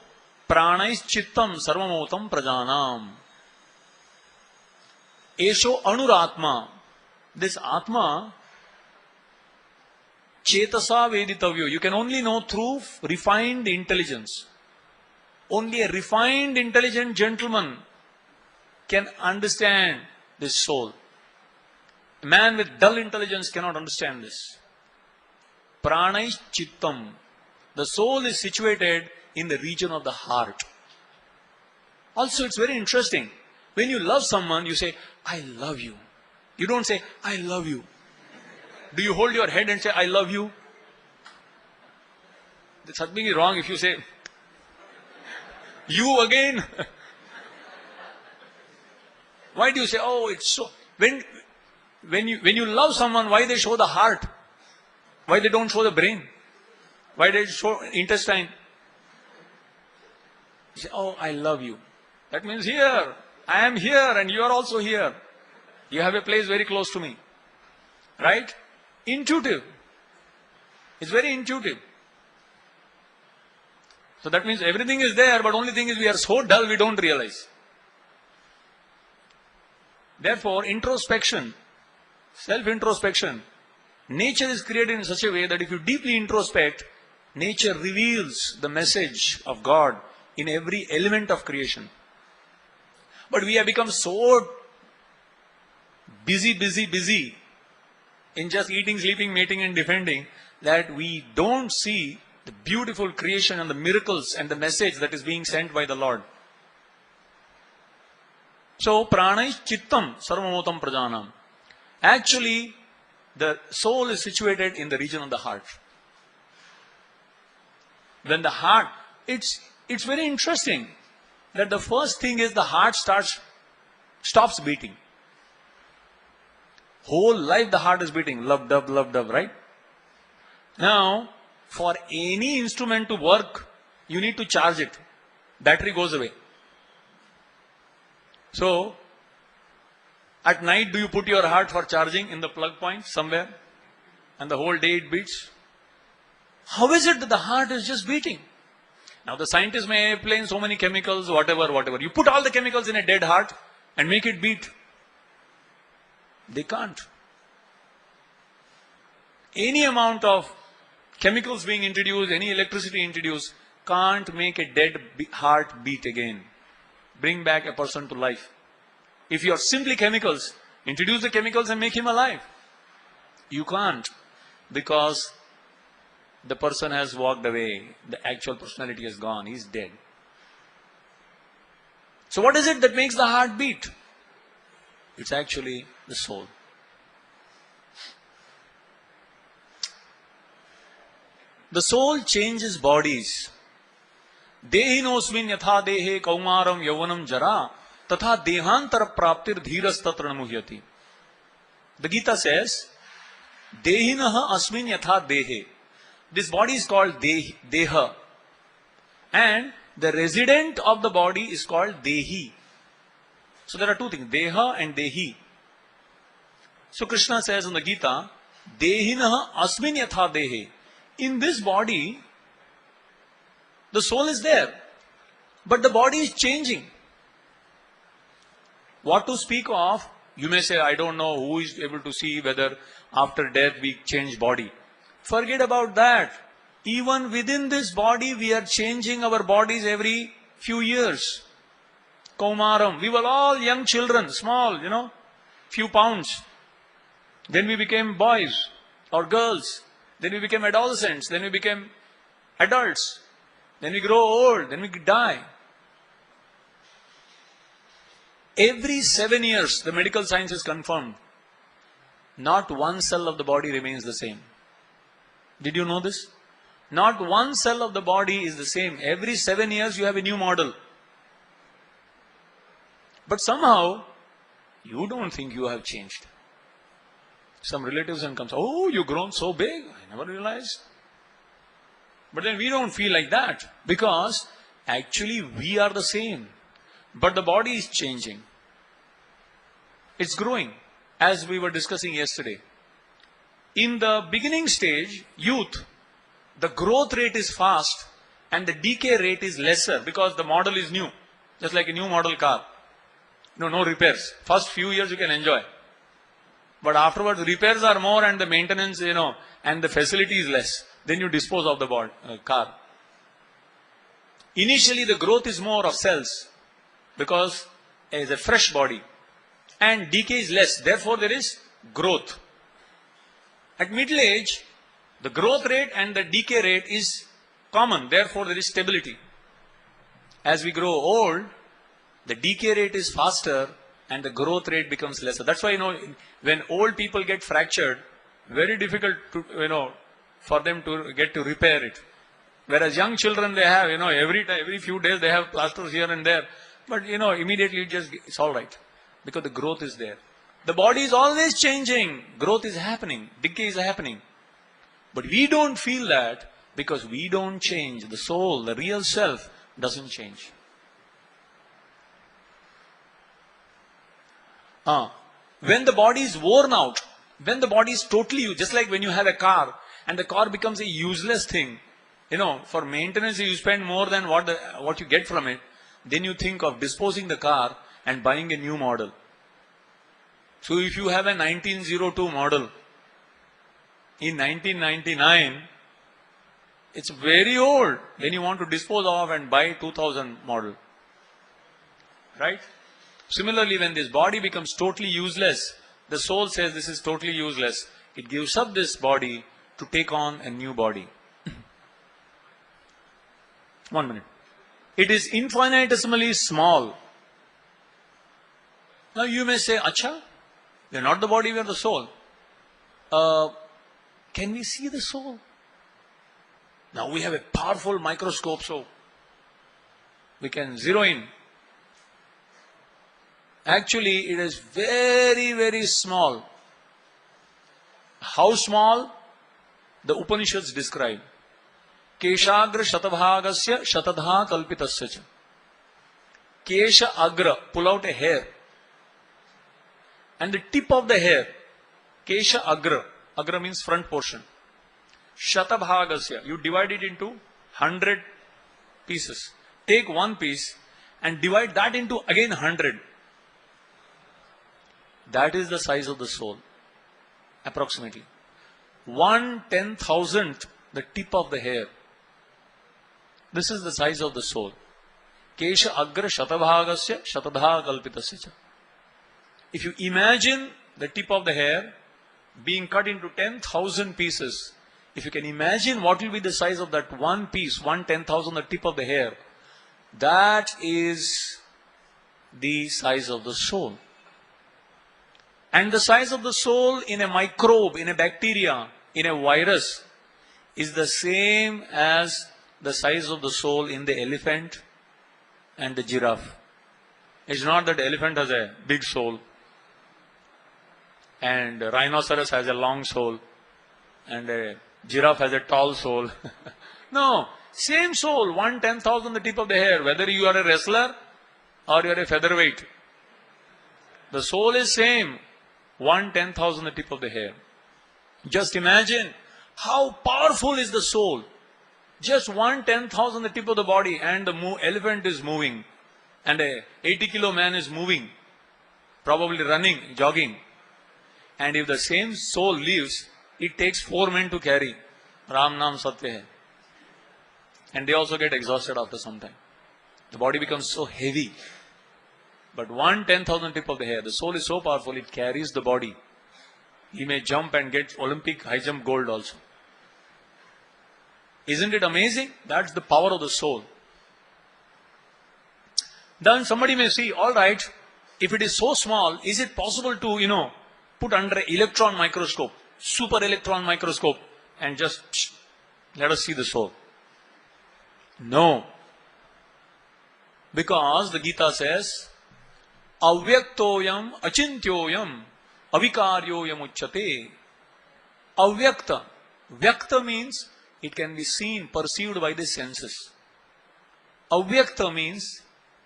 pranais chittam sarvamotam prajanam. Esho anuratma. This Atma, chetasa veditavyo. You can only know through refined intelligence. Only a refined, intelligent gentleman can understand this soul. A man with dull intelligence cannot understand this. Pranais chittam. The soul is situated in the region of the heart. Also, it's very interesting. When you love someone, you say, I love you. You don't say, I love you. Do you hold your head and say, I love you? There's something wrong if you say, you again. Why do you say, oh, it's so... When you love someone, why they show the heart? Why they don't show the brain? Why they show intestine? You say, oh, I love you. That means here. I am here and you are also here. You have a place very close to me. Right? Intuitive. It's very intuitive. So that means everything is there, but only thing is we are so dull we don't realize. Therefore, introspection, self-introspection, nature is created in such a way that if you deeply introspect, nature reveals the message of God in every element of creation. But we have become so busy in just eating, sleeping, mating and defending that we don't see the beautiful creation and the miracles and the message that is being sent by the Lord. So, pranai chittam sarvamotam prajanam. Actually, the soul is situated in the region of the heart. When the heart, it's very interesting that the first thing is the heart stops beating. Whole life the heart is beating, love dub, right? Now, for any instrument to work, you need to charge it. Battery goes away. So, at night do you put your heart for charging in the plug point somewhere? And the whole day it beats? How is it that the heart is just beating? Now the scientists may explain so many chemicals, whatever. You put all the chemicals in a dead heart and make it beat. They can't. Any amount of chemicals being introduced, any electricity introduced, can't make a dead heart beat again. Bring back a person to life. If you are simply chemicals, introduce the chemicals and make him alive. You can't, because the person has walked away. The actual personality has gone. He's dead. So what is it that makes the heart beat? It's actually the soul. The soul changes bodies. Dehinosmin yatha dehe kaumaram yauvanam jara tatha dehantar praptir dhiras tatra muhyati. The Gita says, Dehinaha asmin yatha dehe. This body is called Deha. And the resident of the body is called Dehi. So there are two things, Deha and Dehi. So Krishna says in the Gita, Dehinaha asmin yatha dehe. In this body, the soul is there, but the body is changing. What to speak of? You may say, I don't know who is able to see whether after death we change body. Forget about that. Even within this body, we are changing our bodies every few years. Kaumaram. We were all young children, small, few pounds. Then we became boys or girls. Then we became adolescents. Then we became adults. Then we grow old. Then we die. Every 7 years, the medical science is confirmed, not one cell of the body remains the same. Did you know this? Not one cell of the body is the same. Every 7 years, you have a new model. But somehow, you don't think you have changed. Some relatives and comes, oh, you've grown so big. I never realized. But then we don't feel like that, because actually we are the same. But the body is changing. It's growing, as we were discussing yesterday. In the beginning stage, youth, the growth rate is fast and the decay rate is lesser, because the model is new. Just like a new model car. No repairs. First few years you can enjoy. But afterwards, repairs are more and the maintenance, and the facility is less. Then you dispose of the car. Initially, the growth is more of cells, because it is a fresh body. And decay is less. Therefore, there is growth. At middle age, the growth rate and the decay rate is common. Therefore, there is stability. As we grow old, the decay rate is faster and the growth rate becomes lesser. That's why, when old people get fractured, very difficult to, for them to get to repair it. Whereas young children, they have, every few days they have plasters here and there. But, immediately it's all right. Because the growth is there. The body is always changing. Growth is happening. Decay is happening. But we don't feel that because we don't change. The soul, the real self doesn't change. When the body is worn out, when the body is totally, just like when you have a car and the car becomes a useless thing, for maintenance you spend more than what you get from it, then you think of disposing the car and buying a new model. So if you have a 1902 model, in 1999, it's very old. Then you want to dispose of and buy 2000 model. Right? Similarly, when this body becomes totally useless, the soul says this is totally useless. It gives up this body to take on a new body. 1 minute. It is infinitesimally small. Now you may say, Acha, we are not the body, we are the soul. Can we see the soul? Now we have a powerful microscope, so we can zero in. Actually, it is very, very small. How small? The Upanishads describe. Keshagra shatabhagasya shatadha kalpitasya cha. Kesha agra, pull out a hair. And the tip of the hair, Kesha agra, agra means front portion. Shatabhagasya, you divide it into 100 pieces. Take one piece and divide that into again 100. That is the size of the soul, approximately. 1/10,000th the tip of the hair. This is the size of the soul. Kesha agra shatabhagasya shatadha kalpitasya cha. If you imagine the tip of the hair being cut into 10,000 pieces, if you can imagine what will be the size of that one piece, 1/10,000th the tip of the hair, that is the size of the soul. And the size of the soul in a microbe, in a bacteria, in a virus is the same as the size of the soul in the elephant and the giraffe. It's not that the elephant has a big soul and a rhinoceros has a long soul and a giraffe has a tall soul. No, same soul, 1/10,000th the tip of the hair, whether you are a wrestler or you are a featherweight. The soul is same. 1/10,000th the tip of the hair. Just imagine how powerful is the soul. Just 1/10,000th the tip of the body and the elephant is moving and a 80-kilo man is moving, probably running, jogging. And if the same soul leaves, it takes 4 men to carry. Ram Nam Satya hai. And they also get exhausted after some time. The body becomes so heavy. But 1/10,000th tip of the hair, the soul is so powerful, it carries the body. He may jump and get Olympic high jump gold also. Isn't it amazing? That's the power of the soul. Then somebody may see, all right, if it is so small, is it possible to, put under an electron microscope, super electron microscope, and just let us see the soul? No. Because the Gita says, Avyaktoyam achintyoyam avikaryoyam uchyate. Avyakta. Vyakta means it can be seen, perceived by the senses. Avyakta means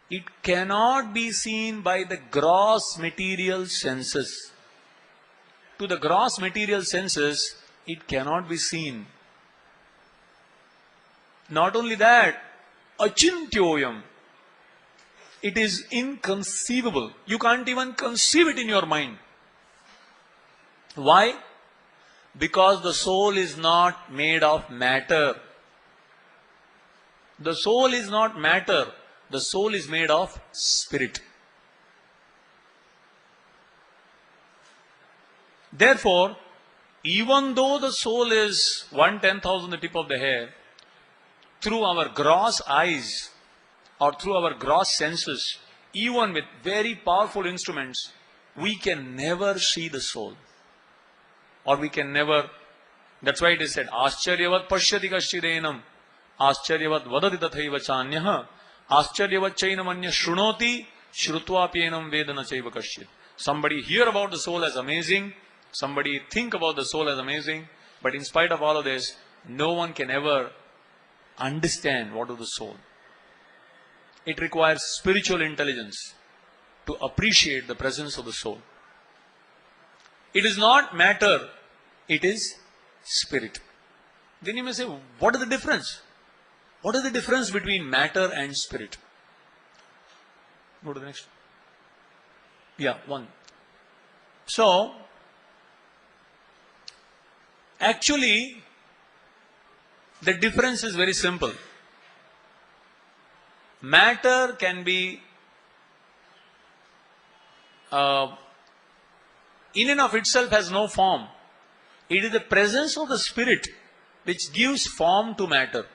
it cannot be seen by the gross material senses. To the gross material senses, it cannot be seen. Not only that, achintyoyam. It is inconceivable. You can't even conceive it in your mind. Why? Because the soul is not made of matter. The soul is not matter. The soul is made of spirit. Therefore, even though the soul is 1/10,000th the tip of the hair, through our gross eyes or through our gross senses, even with very powerful instruments, we can never see the soul. Or we can never, that's why it is said, Ascharyavat pashyati kashchidenam, Ascharyavat vadati tathaiva chanyah, Ascharyavat chainamanya shrunoti, shrutvapienam vedana chaiva kashchit. Somebody hear about the soul as amazing, somebody think about the soul as amazing, but in spite of all of this, no one can ever understand what is the soul. It requires spiritual intelligence to appreciate the presence of the soul. It is not matter, it is spirit. Then you may say, what is the difference? What is the difference between matter and spirit? Go to the next. Yeah, one. So, actually, the difference is very simple. Matter can be in and of itself has no form. It is the presence of the spirit which gives form to matter.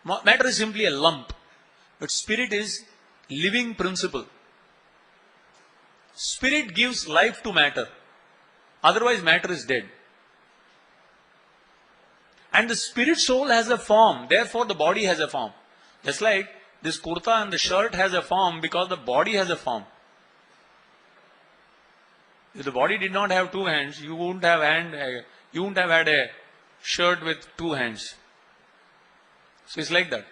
Matter is simply a lump, but spirit is living principle. Spirit gives life to matter. Otherwise, matter is dead. And the spirit soul has a form, therefore the body has a form. Just like this kurta and the shirt has a form because the body has a form. If the body did not have two hands, you wouldn't have had a shirt with two hands. So it's like that.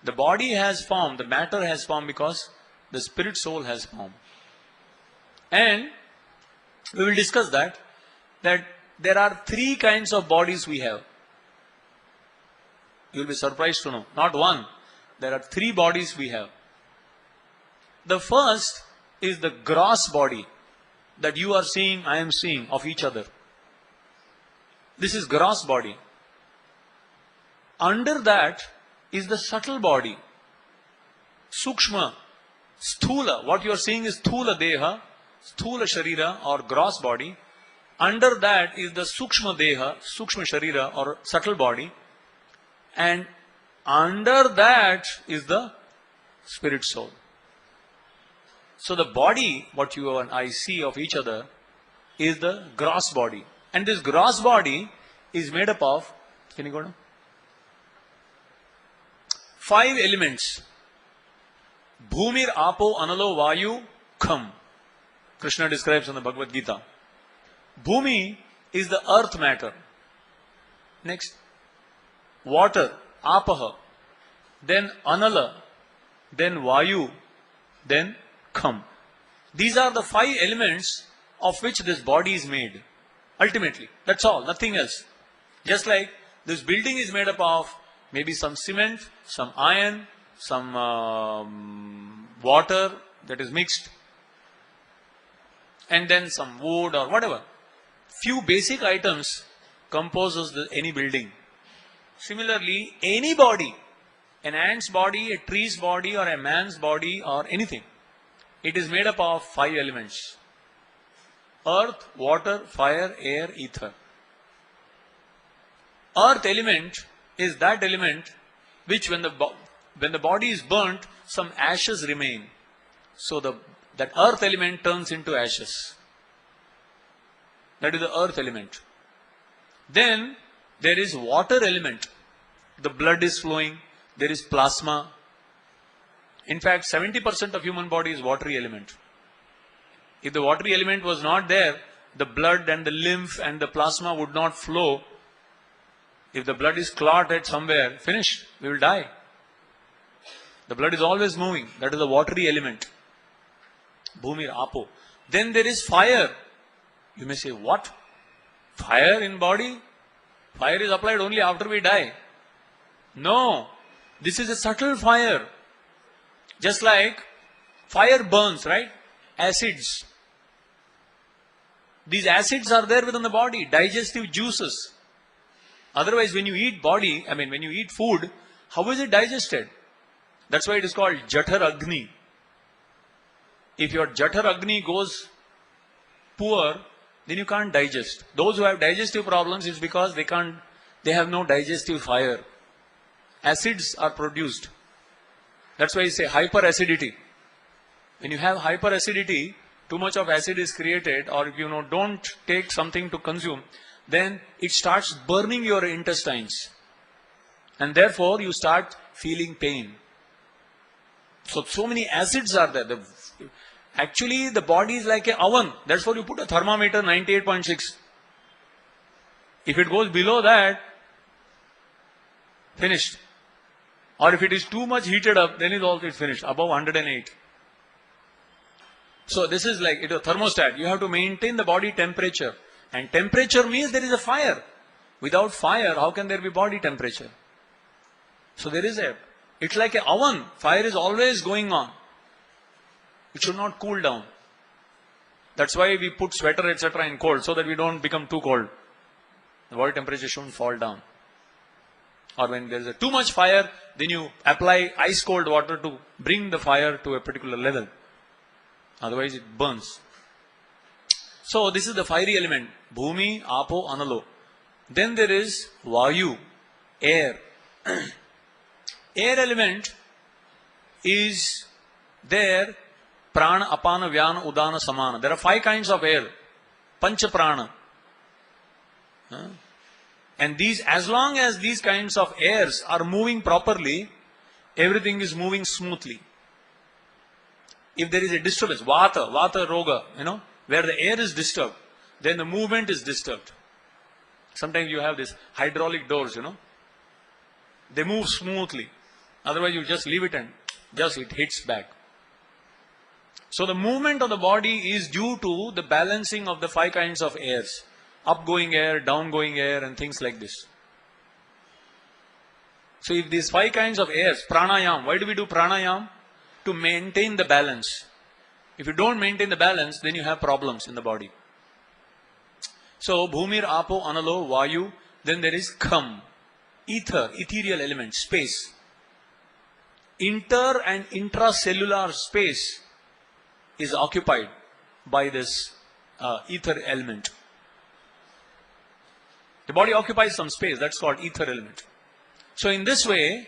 The body has form, the matter has form because the spirit soul has form. And we will discuss that there are three kinds of bodies we have. You will be surprised to know. Not one. There are three bodies we have. The first is the gross body that you are seeing, I am seeing of each other. This is gross body. Under that is the subtle body. Sukshma, sthula. What you are seeing is sthula deha, sthula sharira or gross body. Under that is the sukshma deha, sukshma sharira or subtle body. And under that is the spirit soul. So the body, what you and I see of each other, is the gross body. And this gross body is made up of, can you go down? 5 elements. Bhumir, Apo, Analo, Vayu, Kham. Krishna describes in the Bhagavad Gita. Bhumi is the earth matter. Next. Water, Apaha. Then Anala. Then Vayu. Then Kham. These are the 5 elements of which this body is made. Ultimately. That's all. Nothing else. Just like this building is made up of maybe some cement, some iron, some water that is mixed, and then some wood or whatever. Few basic items composes any building. Similarly, any body, an ant's body, a tree's body, or a man's body, or anything, it is made up of 5 elements. Earth, water, fire, air, ether. Earth element is that element which when the body is burnt, some ashes remain. So that earth element turns into ashes. That is the earth element. Then there is water element. The blood is flowing. There is plasma. In fact, 70% of human body is watery element. If the watery element was not there, the blood and the lymph and the plasma would not flow. If the blood is clotted somewhere, finished, we will die. The blood is always moving. That is the watery element. Bhumir, Apo. Then there is fire. You may say, what? Fire in body? Fire is applied only after we die. No. This is a subtle fire. Just like fire burns, right? Acids. These acids are there within the body. Digestive juices. Otherwise, when you eat when you eat food, how is it digested? That's why it is called Jathar Agni. If your Jathar Agni goes poor, then you can't digest. Those who have digestive problems is because they have no digestive fire. acids are produced. That's why you say hyperacidity. When you have hyperacidity, too much of acid is created, or if you don't take something to consume, then it starts burning your intestines. And therefore you start feeling pain. So many acids are there. Actually, the body is like an oven. That's why you put a thermometer 98.6. If it goes below that, finished. Or if it is too much heated up, then it's finished. Above 108. So this is like a thermostat. You have to maintain the body temperature. And temperature means there is a fire. Without fire, how can there be body temperature? So it's like an oven. Fire is always going on. It should not cool down. That's why we put sweater, etc. in cold, so that we don't become too cold. The body temperature shouldn't fall down. Or when there is too much fire, then you apply ice cold water to bring the fire to a particular level. Otherwise it burns. So this is the fiery element. Bhumi, Apo, Analo. Then there is Vayu, air. Air element is there, Prana, Apana, Vyana, Udana, Samana. There are 5 kinds of air. Pancha Prana. And these, as long as these kinds of airs are moving properly, everything is moving smoothly. If there is a disturbance, Vata Roga, where the air is disturbed, then the movement is disturbed. Sometimes you have these hydraulic doors, they move smoothly. Otherwise you just leave it and it hits back. So the movement of the body is due to the balancing of the 5 kinds of airs. Upgoing air, downgoing air, and things like this. So if these 5 kinds of airs, pranayam, why do we do pranayam? To maintain the balance. If you don't maintain the balance, then you have problems in the body. So Bhumir, Apo, Analo, Vayu, then there is Kham, ether, ethereal element, space. Inter and intracellular space is occupied by this ether element. The body occupies some space, that's called ether element. So in this way,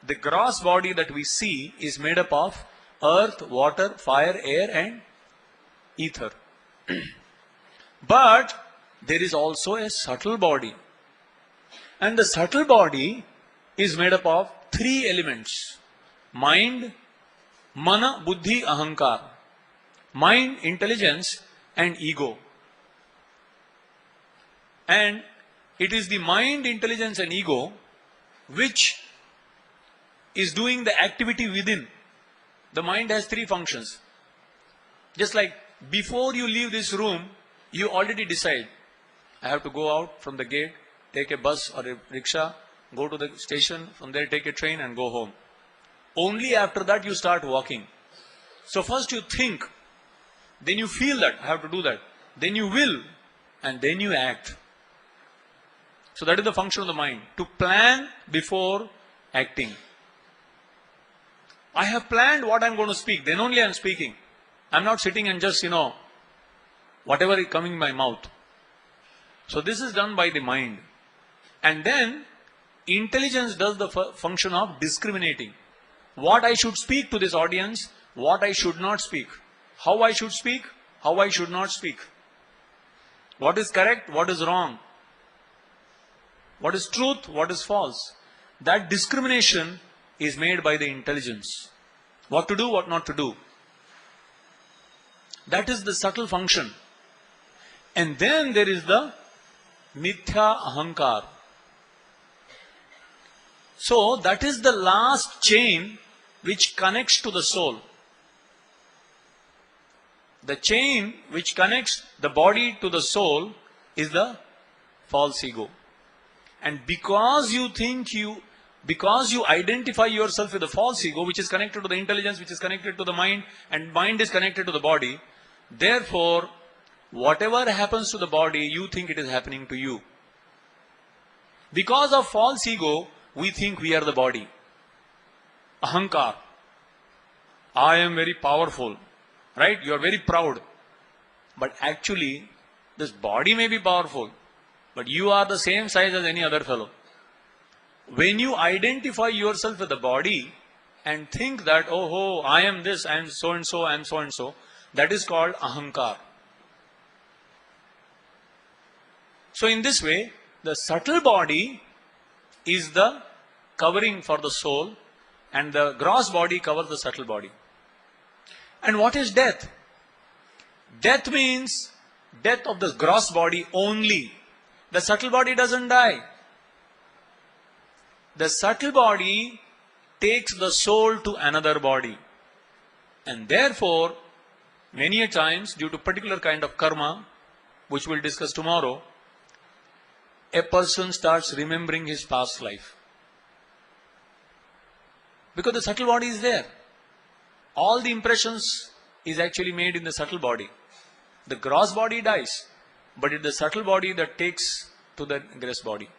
the gross body that we see is made up of earth, water, fire, air and ether. But there is also a subtle body. And the subtle body is made up of 3 elements. Mind, Mana, Buddhi, Ahankar. Mind, intelligence and ego. And it is the mind, intelligence and ego which is doing the activity within. The mind has 3 functions. Just like before you leave this room, you already decide, I have to go out from the gate, take a bus or a rickshaw, go to the station, from there take a train and go home. Only after that you start walking. So first you think, then you feel that I have to do that, then you will, and then you act. So that is the function of the mind, to plan before acting. I have planned what I am going to speak, then only I am speaking. I am not sitting and just, whatever is coming in my mouth. So this is done by the mind. And then, intelligence does the function of discriminating. What I should speak to this audience, what I should not speak. How I should speak, how I should not speak. What is correct, what is wrong. What is truth, what is false. That discrimination is made by the intelligence. What to do, what not to do. That is the subtle function. And then there is the mithya ahankar. So that is the last chain which connects to the soul. The chain which connects the body to the soul is the false ego. And because you identify yourself with the false ego, which is connected to the intelligence, which is connected to the mind, and mind is connected to the body, therefore, whatever happens to the body, you think it is happening to you. Because of false ego, we think we are the body. Ahankar. I am very powerful. Right? You are very proud. But actually, this body may be powerful, but you are the same size as any other fellow. When you identify yourself with the body and think that, oh, I am this, I am so and so, I am so and so, that is called ahankar. So in this way, the subtle body is the covering for the soul, and the gross body covers the subtle body. And what is death? Death means death of the gross body only. The subtle body doesn't die. The subtle body takes the soul to another body. And therefore, many a times, due to particular kind of karma, which we'll discuss tomorrow, a person starts remembering his past life. Because the subtle body is there. All the impressions is actually made in the subtle body. The gross body dies, but it's the subtle body that takes to the gross body.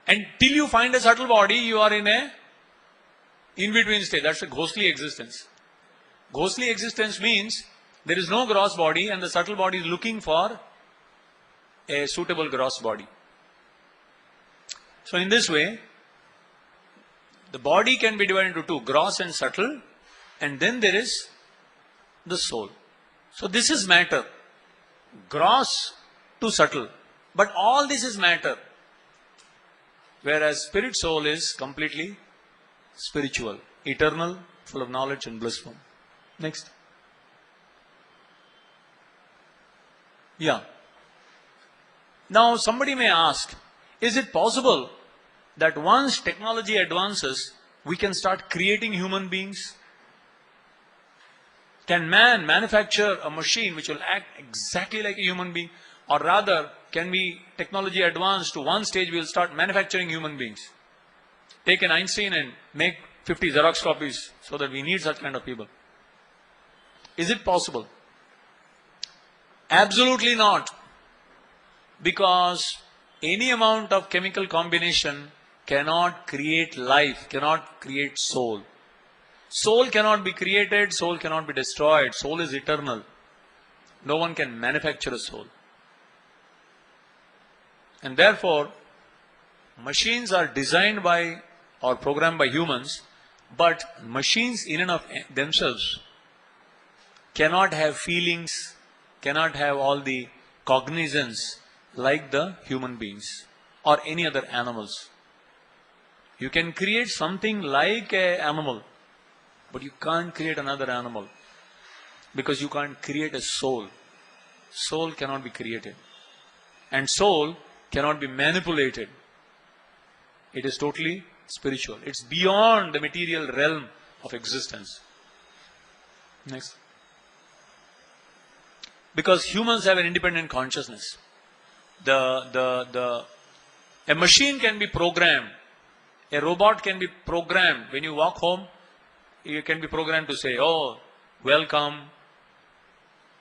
And till you find a subtle body, you are in a in-between state. That's a ghostly existence. Ghostly existence means there is no gross body and the subtle body is looking for a suitable gross body. So in this way, the body can be divided into two, gross and subtle, and then there is the soul. So this is matter, gross to subtle, but all this is matter, whereas spirit soul is completely spiritual, eternal, full of knowledge and blissful. Next. Yeah. Now somebody may ask, is it possible that once technology advances, we can start creating human beings? Can man manufacture a machine which will act exactly like a human being? Or rather, can we, technology advance to one stage, we will start manufacturing human beings? Take an Einstein and make 50 Xerox copies so that we need such kind of people. Is it possible? Absolutely not. Because any amount of chemical combination cannot create life, cannot create soul. Soul cannot be created, soul cannot be destroyed. Soul is eternal. No one can manufacture a soul. And therefore, machines are designed by or programmed by humans, but machines in and of themselves cannot have feelings, cannot have all the cognizance like the human beings or any other animals. You can create something like an animal, but you can't create another animal because you can't create a soul. Soul cannot be created. And soul cannot be manipulated. It is totally spiritual. It's beyond the material realm of existence. Next. Because humans have an independent consciousness. A machine can be programmed. A robot can be programmed. When you walk home, you can be programmed to say, oh, welcome.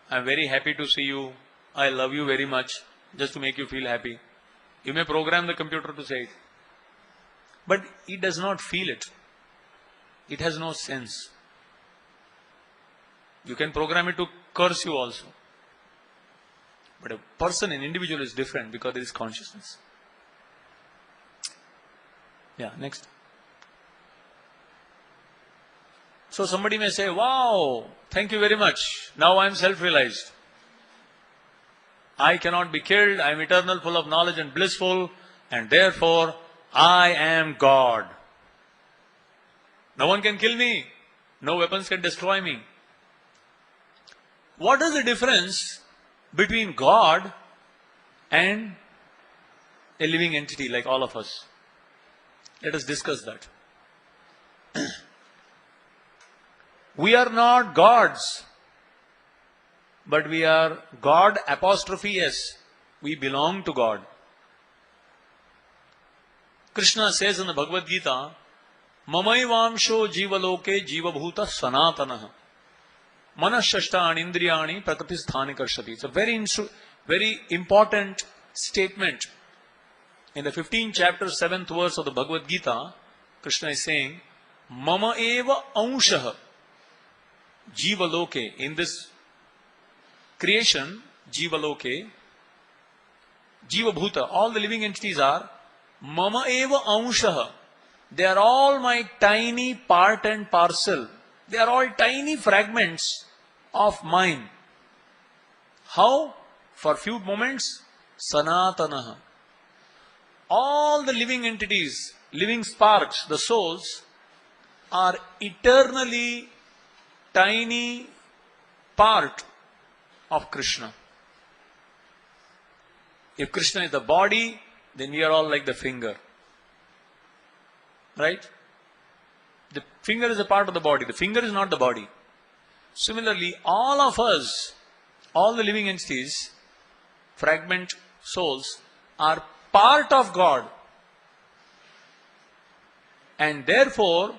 I'm very happy to see you. I love you very much. Just to make you feel happy. You may program the computer to say it. But it does not feel it. It has no sense. You can program it to curse you also. But a person, an individual is different because there is consciousness. Yeah, next. So somebody may say, wow, thank you very much. Now I am self-realized. I cannot be killed. I am eternal, full of knowledge and blissful. And therefore, I am God. No one can kill me. No weapons can destroy me. What is the difference between God and a living entity like all of us? Let us discuss that. We are not gods, but we are God apostrophe S. We belong to God. Krishna says in the Bhagavad Gita, Mamaivamsho jivaloke jivabhuta sanatanaha manashashtani indriyani prakritisthani karshati. It's a very important statement. In the 15th chapter, 7th verse of the Bhagavad Gita, Krishna is saying, Mama eva anshaha jivaloke. In this creation, jivaloke, Jiva Bhuta, all the living entities are Mama Eva Anshaha. They are all my tiny part and parcel. They are all tiny fragments of mine. How? For few moments, Sanatanaha. All the living entities, living sparks, the souls, are eternally tiny part of Krishna. If Krishna is the body, then we are all like the finger. Right? The finger is a part of the body. The finger is not the body. Similarly, all of us, all the living entities, fragment souls, are part of God. And therefore,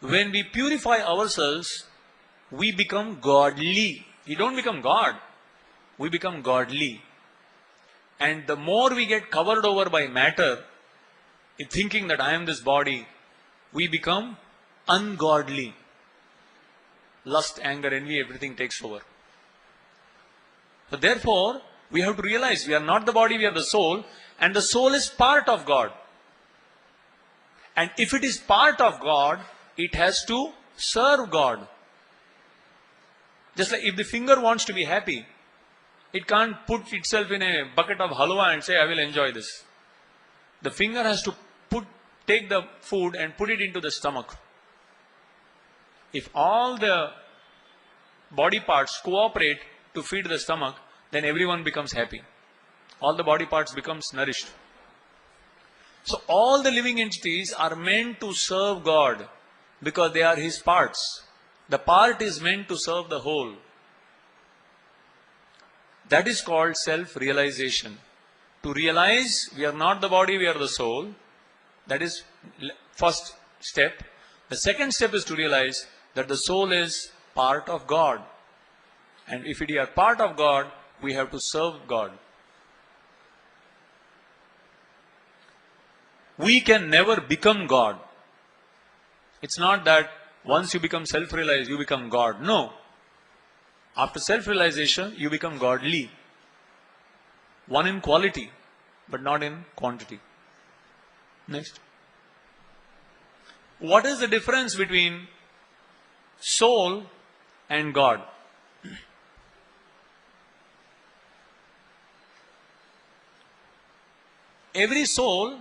when we purify ourselves, we become godly. We don't become God. We become godly. And the more we get covered over by matter, in thinking that I am this body, we become ungodly. Lust, anger, envy, everything takes over. So therefore, we have to realize we are not the body, we are the soul, and the soul is part of God. And if it is part of God, it has to serve God. Just like if the finger wants to be happy, it can't put itself in a bucket of halwa and say, I will enjoy this. The finger has to take the food and put it into the stomach. If all the body parts cooperate to feed the stomach, then everyone becomes happy. All the body parts becomes nourished. So all the living entities are meant to serve God because they are His parts. The part is meant to serve the whole. That is called self-realization. To realize we are not the body, we are the soul. That is first step. The second step is to realize that the soul is part of God. And if we are part of God, we have to serve God. We can never become God. It's not that once you become self-realized, you become God. No. After self-realization, you become godly. One in quality, but not in quantity. Next. What is the difference between soul and God? Every soul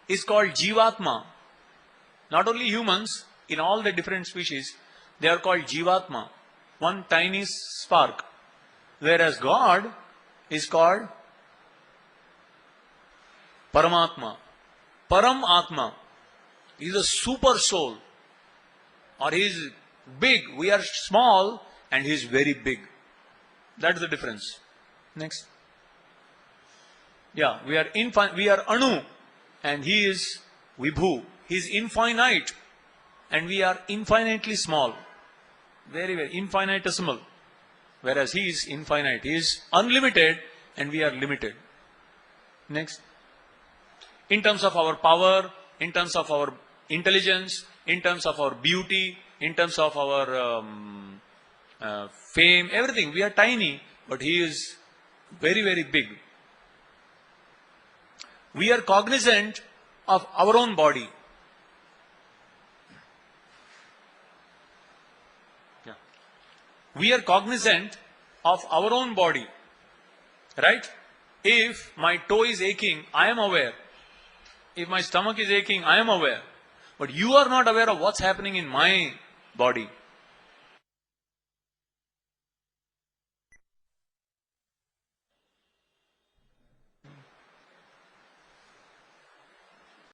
is called Jivatma. Not only humans, in all the different species, they are called Jivatma. One tiny spark. Whereas God is called Paramatma. Param Atma. He is a super soul. Or he is big. We are small and he is very big. That is the difference. Next. Yeah, we are Anu and he is Vibhu. He is infinite and we are infinitely small. Very, very infinitesimal. Whereas he is infinite. He is unlimited and we are limited. Next. In terms of our power, in terms of our intelligence, in terms of our beauty, in terms of our fame, everything. We are tiny, but he is very, very big. We are cognizant of our own body. Yeah. We are cognizant of our own body. Right? If my toe is aching, I am aware. If my stomach is aching, I am aware. But you are not aware of what's happening in my body.